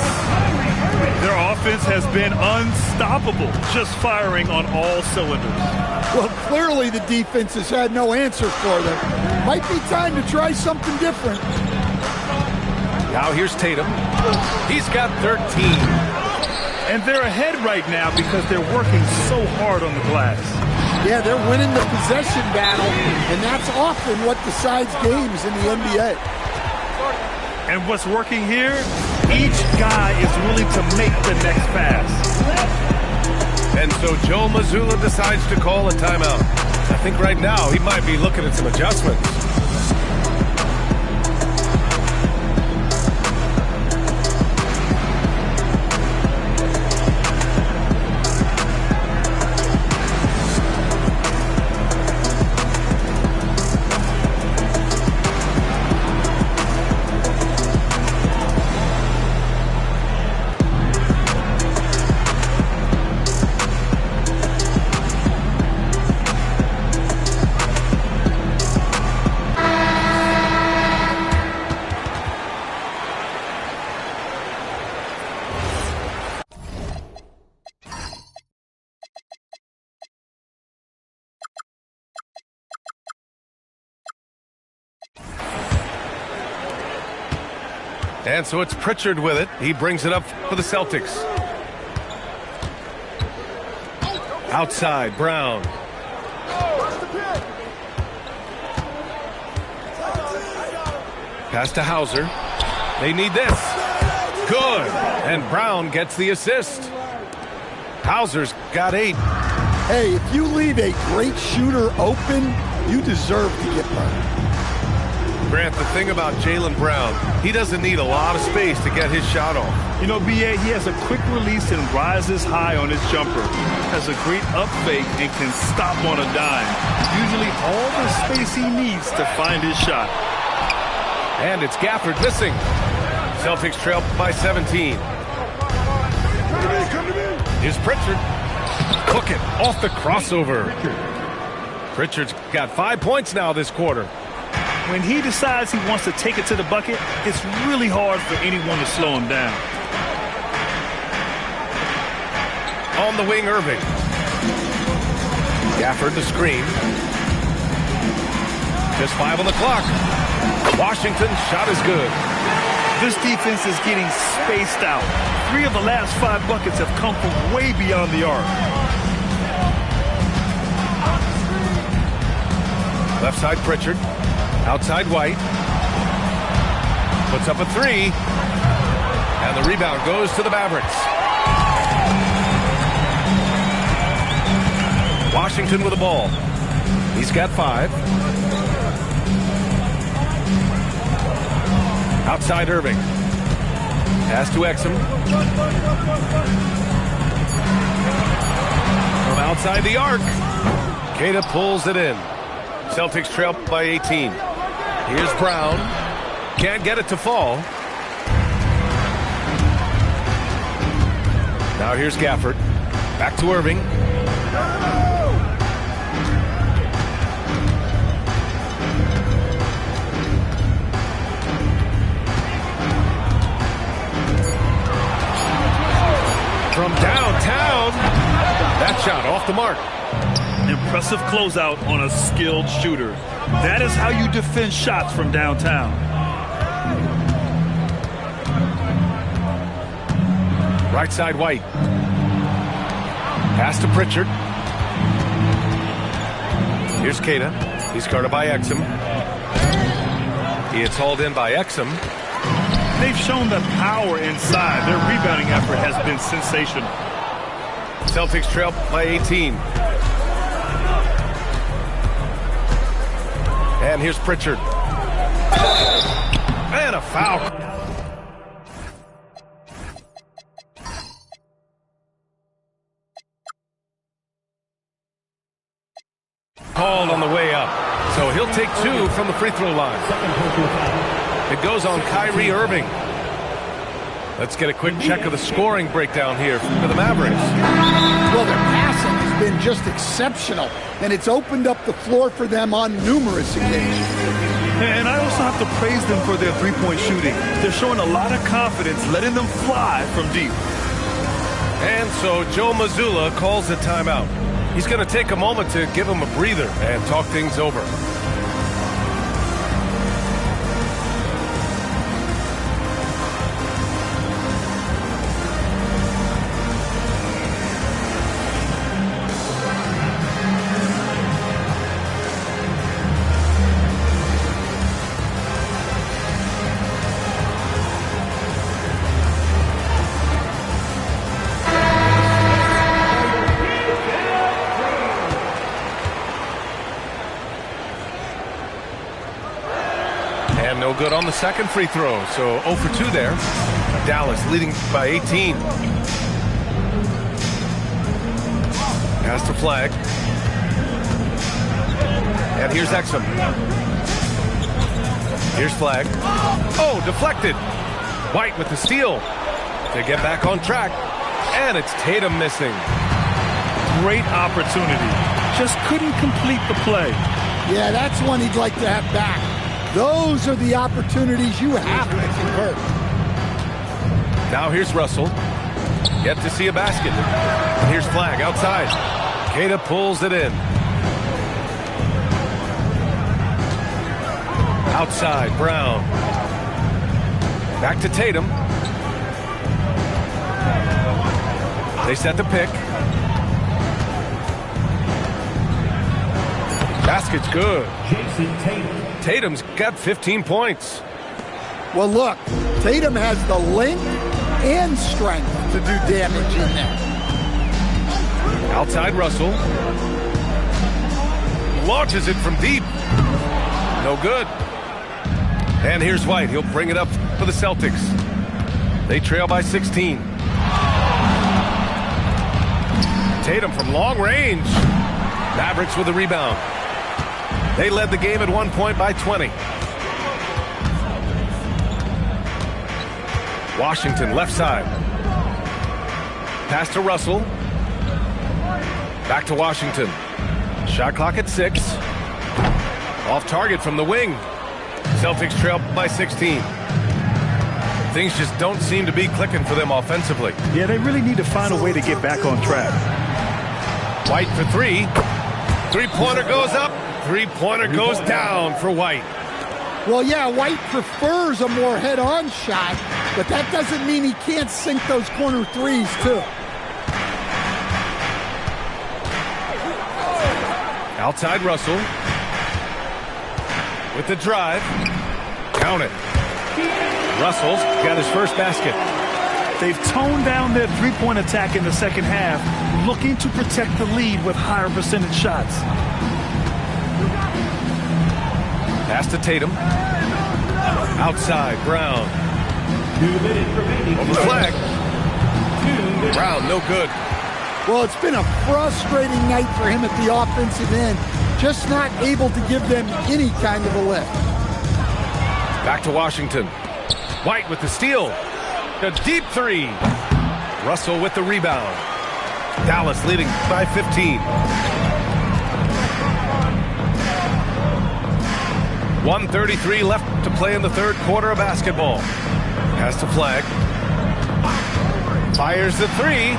Their offense has been unstoppable, just firing on all cylinders. Well, clearly the defense has had no answer for them. Might be time to try something different. Now here's Tatum. He's got 13. And they're ahead right now because they're working so hard on the glass. Yeah, they're winning the possession battle, and that's often what decides games in the NBA. And what's working here? Each guy is willing to make the next pass. And so Joe Mazzulla decides to call a timeout. I think right now he might be looking at some adjustments. And so it's Pritchard with it. He brings it up for the Celtics. Outside, Brown. Pass to Hauser. They need this. Good. And Brown gets the assist. Hauser's got 8. Hey, if you leave a great shooter open, you deserve to get burned. Grant, the thing about Jaylen Brown, he doesn't need a lot of space to get his shot off. You know, BA, he has a quick release and rises high on his jumper. Has a great up fake and can stop on a dime. Usually all the space he needs to find his shot. And it's Gafford missing. Celtics trail by 17. Here's Pritchard. Cooking off the crossover. Pritchard's got 5 points now this quarter. When he decides he wants to take it to the bucket, it's really hard for anyone to slow him down. On the wing, Irving. Gafford the screen. Just 5 on the clock. Washington's shot is good. This defense is getting spaced out. 3 of the last 5 buckets have come from way beyond the arc. Left side, Pritchard. Outside, White. Puts up a 3. And the rebound goes to the Mavericks. Washington with the ball. He's got 5. Outside Irving. Pass to Exum. From outside the arc. Queta pulls it in. Celtics trail by 18. Here's Brown. Can't get it to fall. Now here's Gafford. Back to Irving. From downtown. That shot off the mark. Impressive closeout on a skilled shooter. That is how you defend shots from downtown. Right side White. Pass to Pritchard. Here's Queta. He's guarded by Exum. He is hauled in by Exum. They've shown the power inside. Their rebounding effort has been sensational. Celtics trail by 18. And here's Pritchard. And a foul. Called on the way up. So he'll take 2 from the free throw line. It goes on Kyrie Irving. Let's get a quick check of the scoring breakdown here for the Mavericks. Well, their passing has been just exceptional, and it's opened up the floor for them on numerous occasions. And I also have to praise them for their three-point shooting. They're showing a lot of confidence, letting them fly from deep. And so Joe Mazzulla calls a timeout. He's going to take a moment to give him a breather and talk things over. No good on the second free throw, so 0 for 2 there. Dallas leading by 18. Pass to Flag. And here's Exum. Here's Flag. Oh, deflected. White with the steal to get back on track. And it's Tatum missing. Great opportunity. Just couldn't complete the play. Yeah, that's one he'd like to have back. Those are the opportunities you have to convert. Now here's Russell. Yet to see a basket. And here's Flag outside. Queta pulls it in. Outside, Brown. Back to Tatum. They set the pick. Basket's good. Jason Tatum. Tatum's got 15 points. Well, look, Tatum has the length and strength to do damage in there. Outside Russell. Launches it from deep. No good. And here's White. He'll bring it up for the Celtics. They trail by 16. Tatum from long range. Mavericks with the rebound. They led the game at 1 point by 20. Washington left side. Pass to Russell. Back to Washington. Shot clock at 6. Off target from the wing. Celtics trail by 16. Things just don't seem to be clicking for them offensively. Yeah, they really need to find a way to get back on track. White for 3. Three-pointer goes up. Three-pointer goes down for White. Well, yeah, White prefers a more head-on shot, but that doesn't mean he can't sink those corner threes, too. Outside Russell. With the drive. Count it. Russell's got his first basket. They've toned down their three-point attack in the second half, looking to protect the lead with higher percentage shots. Pass to Tatum. Outside, Brown. 2 minutes remaining. Over the flag. Brown, no good. Well, it's been a frustrating night for him at the offensive end, just not able to give them any kind of a lift. Back to Washington. White with the steal. A deep three. Russell with the rebound. Dallas leading by 15. 1:33 left to play in the third quarter of basketball. Pass to Flag. Fires the three.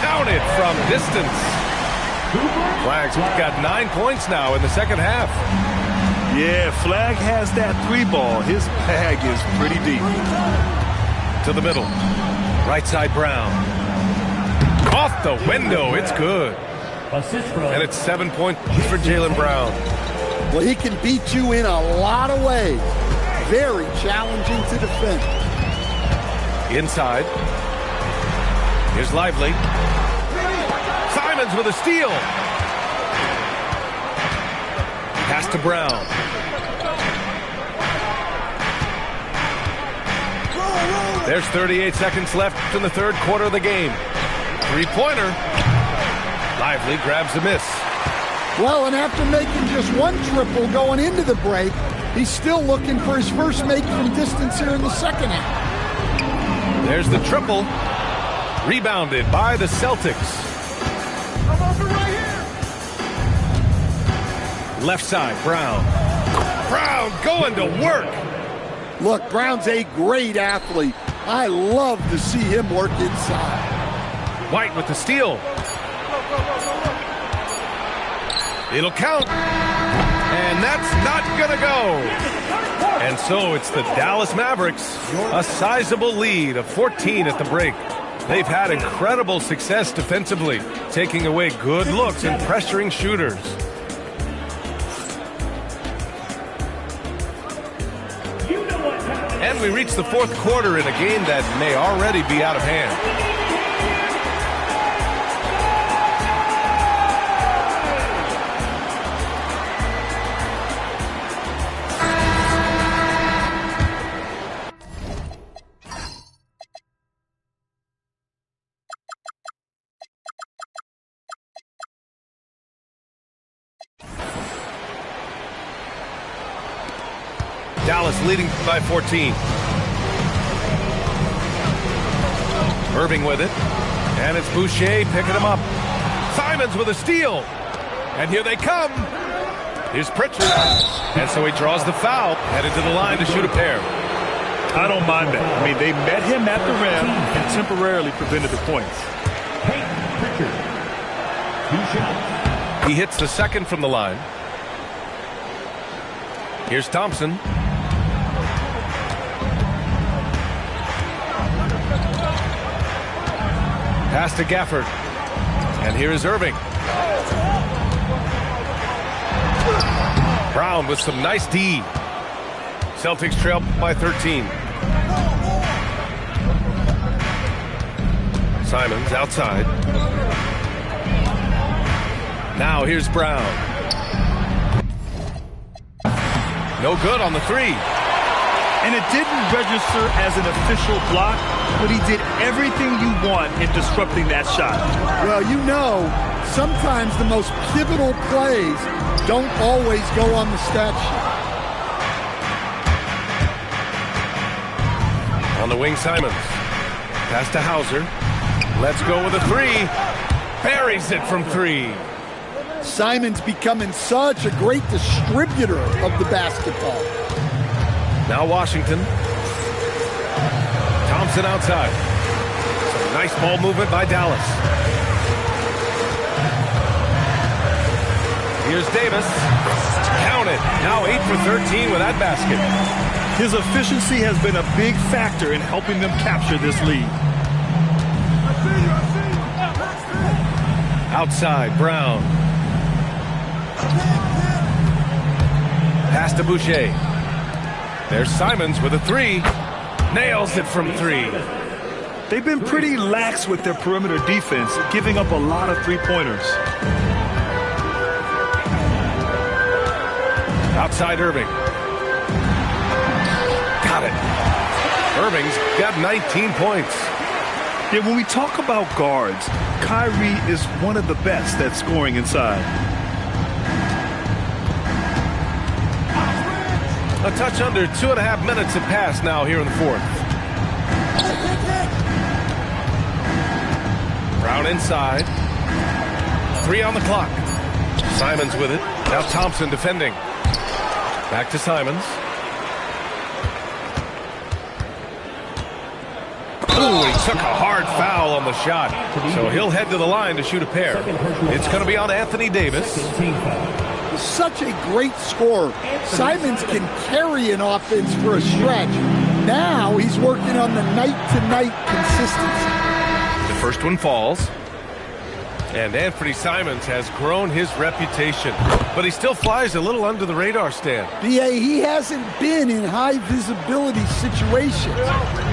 Counted from distance. Flag's got 9 points now in the second half. Yeah, Flag has that three ball. His bag is pretty deep. To the middle. Right side, Brown. Off the window. It's good. Assist from And it's 7 points for Jaylen Brown. Well, he can beat you in a lot of ways. Very challenging to defend. Inside. Here's Lively. Simons with a steal. Pass to Brown. There's 38 seconds left in the third quarter of the game. Three-pointer. Lively grabs the miss. Well, and after making just one triple going into the break, he's still looking for his first make from distance here in the second half. There's the triple. Rebounded by the Celtics. Left side, Brown. Brown going to work. Look, Brown's a great athlete. I love to see him work inside. White with the steal. It'll count. And that's not going to go. And so it's the Dallas Mavericks, a sizable lead of 14 at the break. They've had incredible success defensively, taking away good looks and pressuring shooters. And we reach the fourth quarter in a game that may already be out of hand. Dallas leading by 14. Irving with it. And it's Boucher picking him up. Simons with a steal. And here they come. Here's Pritchard. And so he draws the foul. Headed to the line to shoot a pair. I don't mind that. I mean, they met him at the rim and temporarily prevented the points. Peyton Pritchard. 2 shots. He hits the second from the line. Here's Thompson. Pass to Gafford. And here is Irving. Brown with some nice D. Celtics trail by 13. Simons outside. Now here's Brown. No good on the three. And it didn't register as an official block, but he did everything you want in disrupting that shot. Well, you know, sometimes the most pivotal plays don't always go on the stat sheet. On the wing, Simons. Pass to Hauser. Let's go with a three. Buries it from three. Simons becoming such a great distributor of the basketball. Now Washington. Thompson outside. Some nice ball movement by Dallas. Here's Davis. Counted. Now 8 for 13 with that basket. His efficiency has been a big factor in helping them capture this lead. Outside, Brown. Pass to Boucher. There's Simons with a three. Nails it from three. They've been pretty lax with their perimeter defense, giving up a lot of three-pointers. Outside Irving. Got it. Irving's got 19 points. Yeah, when we talk about guards, Kyrie is one of the best at scoring inside. A touch under 2.5 minutes have passed now here in the fourth. Brown inside. 3 on the clock. Simons with it. Now Thompson defending. Back to Simons. Ooh, he took a hard foul on the shot. So he'll head to the line to shoot a pair. It's going to be on Anthony Davis. Such a great scorer. Simons can carry an offense for a stretch. Now he's working on the night-to-night consistency. The first one falls. And Anthony Simons has grown his reputation, but he still flies a little under the radar, Stan. B.A., he hasn't been in high-visibility situations,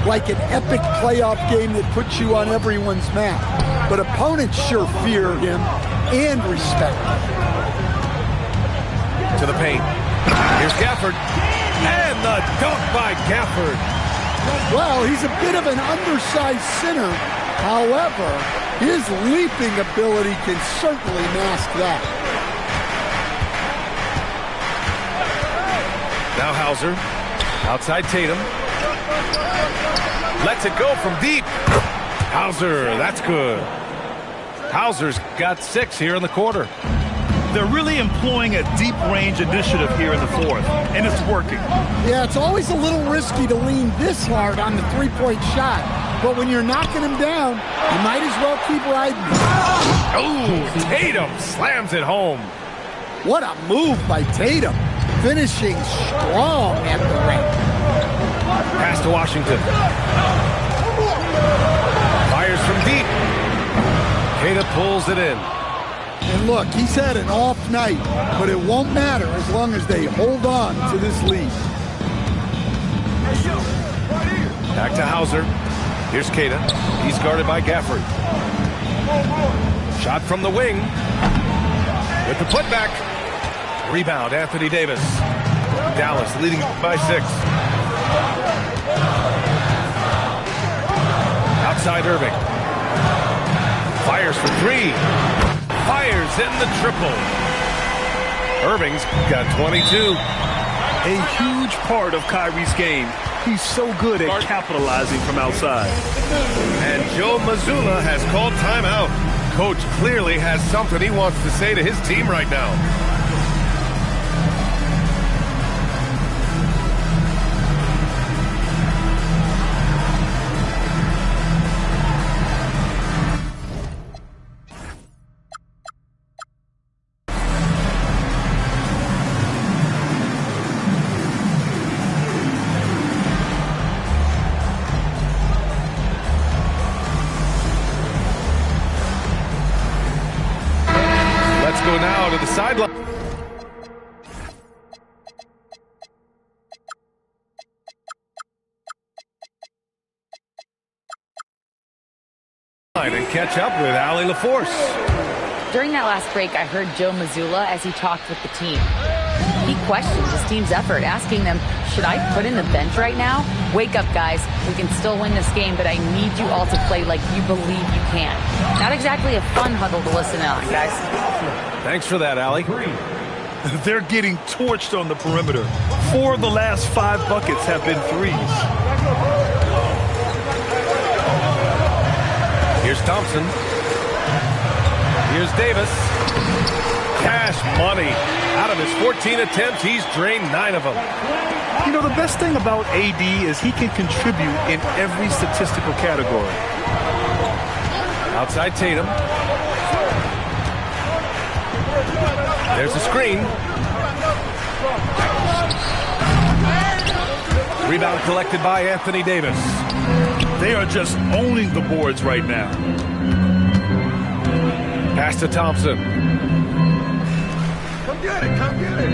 like an epic playoff game that puts you on everyone's map. But opponents sure fear him and respect him. To the paint. Here's Gafford. And the dunk by Gafford. Well, he's a bit of an undersized center. However, his leaping ability can certainly mask that. Now Hauser. Outside Tatum. Lets it go from deep. Hauser, that's good. Hauser's got 6 here in the quarter. They're really employing a deep range initiative here in the fourth, and it's working. Yeah, it's always a little risky to lean this hard on the three-point shot. But when you're knocking him down, you might as well keep riding him. Oh, Tatum slams it home. What a move by Tatum, finishing strong at the rim. Pass to Washington. Fires from deep. Tatum pulls it in. And look, he's had an off night, but it won't matter as long as they hold on to this lead. Back to Hauser. Here's Queta. He's guarded by Gafford. Shot from the wing. With the putback. Rebound, Anthony Davis. Dallas leading by 6. Outside Irving. Fires for 3. Fires in the triple. Irving's got 22. A huge part of Kyrie's game. He's so good at capitalizing from outside. And Joe Mazzulla has called timeout. Coach clearly has something he wants to say to his team right now. Go now to the sideline. And catch up with Allie LaForce. During that last break, I heard Joe Mazzulla as he talked with the team. He questioned his team's effort, asking them, should I put in the bench right now? Wake up, guys. We can still win this game, but I need you all to play like you believe you can. Not exactly a fun huddle to listen on, guys. Thanks for that, Allie. They're getting torched on the perimeter. 4 of the last 5 buckets have been threes. Here's Thompson. Here's Davis. Cash money. Out of his 14 attempts, he's drained 9 of them. You know, the best thing about AD is he can contribute in every statistical category. Outside Tatum. There's a screen. Rebound collected by Anthony Davis. They are just owning the boards right now. Pass to Thompson. Come get it, come get it.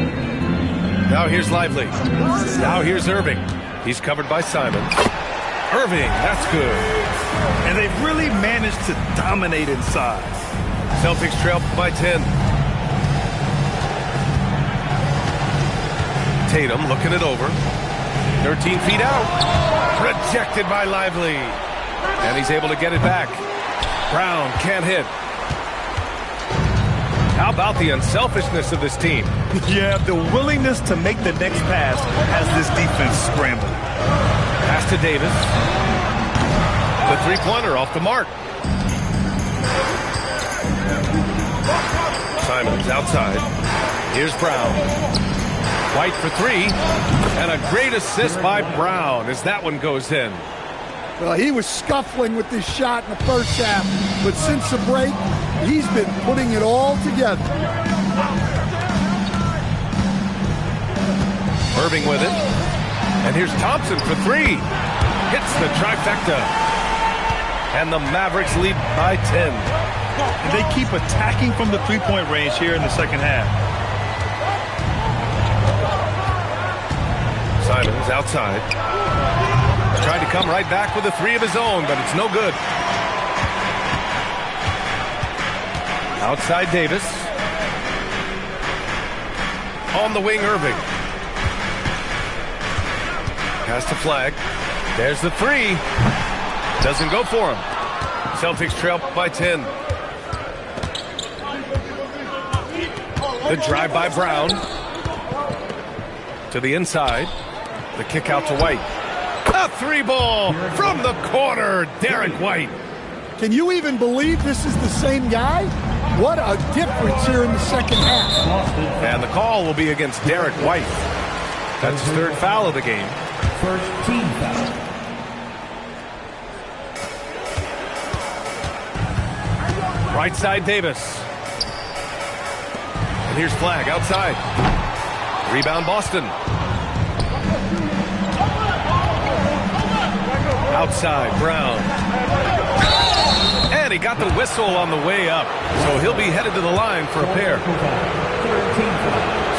Now here's Lively. Now here's Irving. He's covered by Simons. Irving, that's good. And they've really managed to dominate inside. Celtics trail by 10. Tatum looking it over. 13 feet out. Rejected by Lively. And he's able to get it back. Brown can't hit. How about the unselfishness of this team? Yeah, the willingness to make the next pass has this defense scrambling. Pass to Davis. The three-pointer off the mark. Simons outside. Here's Brown. White for three. And a great assist by Brown as that one goes in. Well, he was scuffling with this shot in the first half, but since the break, he's been putting it all together. Irving with it. And here's Thompson for three. Hits the trifecta. And the Mavericks lead by 10. And they keep attacking from the three-point range here in the second half. Simons outside. Tried to come right back with a three of his own, but it's no good. Outside Davis. On the wing, Irving. Pass to Flag. There's the three. Doesn't go for him. Celtics trail by 10. The drive by Brown. To the inside. The kick out to White. A three ball from the corner. Derek White. Can you even believe this is the same guy? What a difference here in the second half. And the call will be against Derek White. That's his third foul of the game. First team foul. Right side Davis. And here's Flag outside. Rebound Boston. Outside Brown. And he got the whistle on the way up. So he'll be headed to the line for a pair.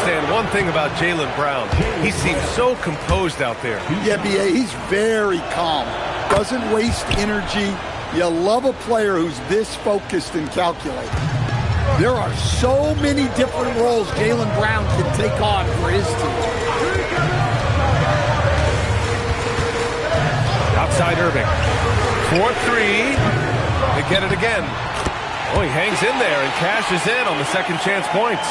Stan, one thing about Jaylen Brown, he seems so composed out there. Yeah, B.A., he's very calm. Doesn't waste energy. You love a player who's this focused and calculated. There are so many different roles Jaylen Brown can take on for his team. Outside Irving. 4-3. They get it again. Oh, he hangs in there and cashes in on the second chance points.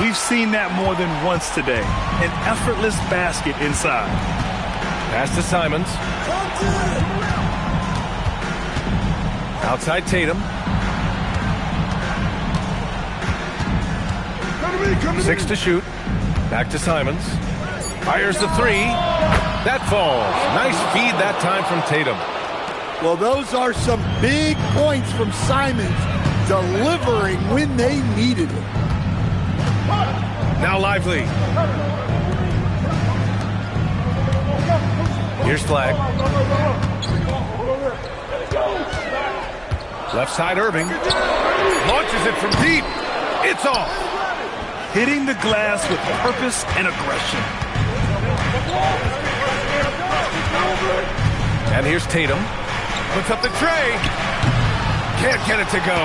We've seen that more than once today. An effortless basket inside. Pass to Simons. Outside Tatum. 6 to shoot. Back to Simons. Fires the three. That falls. Nice feed that time from Tatum. Well, those are some big points from Simons, delivering when they needed it. Now Lively. Here's Flag. Left side Irving. Launches it from deep. It's off. Hitting the glass with purpose and aggression. And here's Tatum. Puts up the tray. Can't get it to go.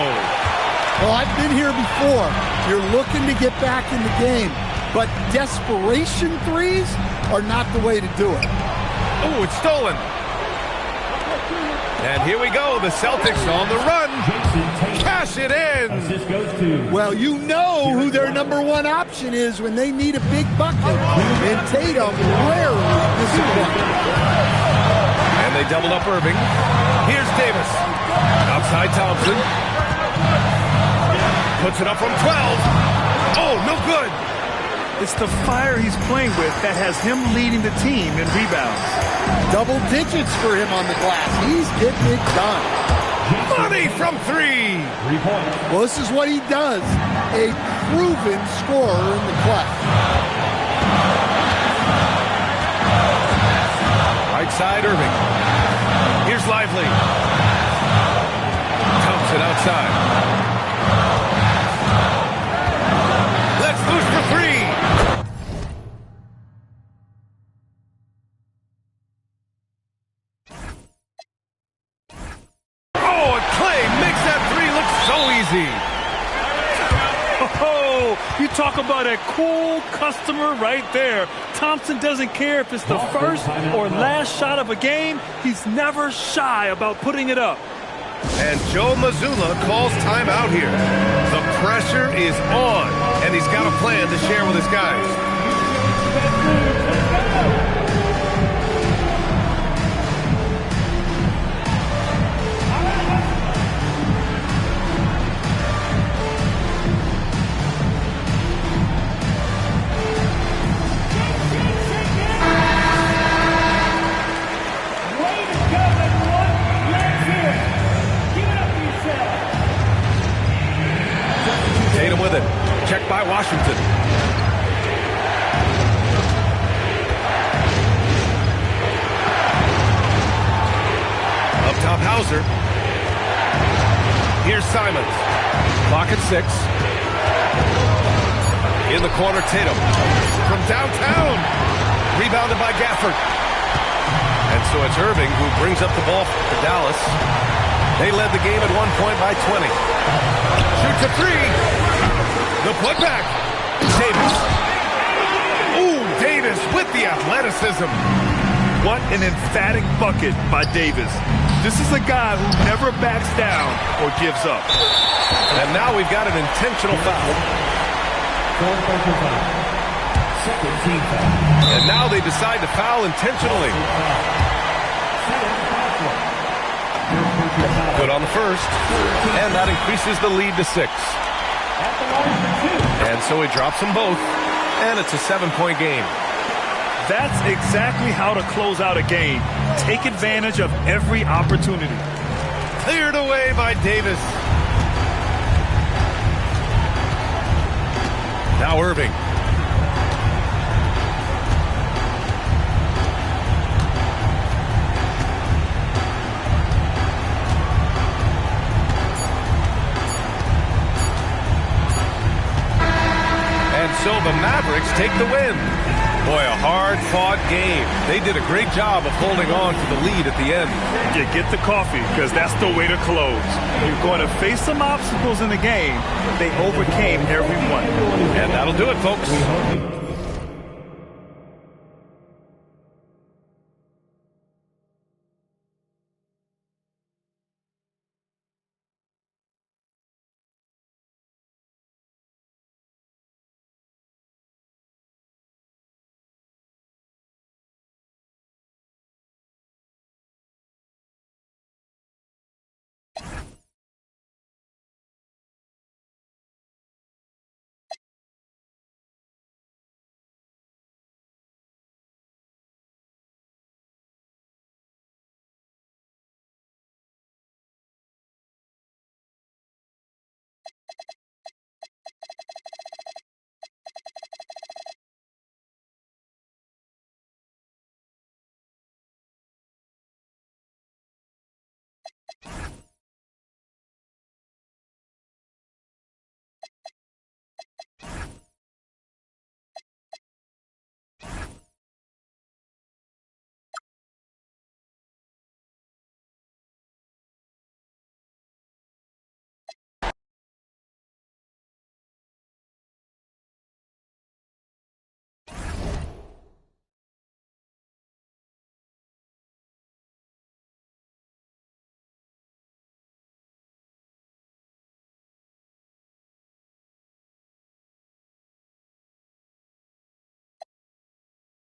Well, I've been here before. You're looking to get back in the game, but desperation threes are not the way to do it. Oh, it's stolen. And here we go. The Celtics on the run. Cash it in. Assist goes to. Well, you know who their number one option is when they need a big bucket. And Tatum rarely disappoints. And they double up Irving. Here's Davis. Outside Thompson. Puts it up from 12. Oh, no good. It's the fire he's playing with that has him leading the team in rebounds. Double digits for him on the glass. He's getting it done. Money from three. 3 points. Well, this is what he does. A proven scorer in the clutch. Right side Irving. Here's Lively. Thompson outside. Let's loose for three. talk about a cool customer right there. Thompson doesn't care if it's the first or last shot of a game. He's never shy about putting it up. And Joe Mazzulla calls timeout here. The pressure is on, and he's got a plan to share with his guys. Tatum with it. Checked by Washington. Up top, Hauser. Here's Simons. Clock at 6. In the corner, Tatum. From downtown. Rebounded by Gafford. And so it's Irving who brings up the ball for Dallas. They led the game at 1 point by 20. Shoots a 3. The putback. Davis. Ooh, Davis with the athleticism. What an emphatic bucket by Davis. This is a guy who never backs down or gives up. And now we've got an intentional foul. Second team foul. And now they decide to foul intentionally. Good on the first. And that increases the lead to 6. And so he drops them both. And it's a 7-point game. That's exactly how to close out a game. Take advantage of every opportunity. Cleared away by Davis. Now Irving. And so the Mavericks take the win. Boy, a hard-fought game. They did a great job of holding on to the lead at the end. Yeah, get the coffee, because that's the way to close. You're going to face some obstacles in the game, but they overcame every one. And that'll do it, folks.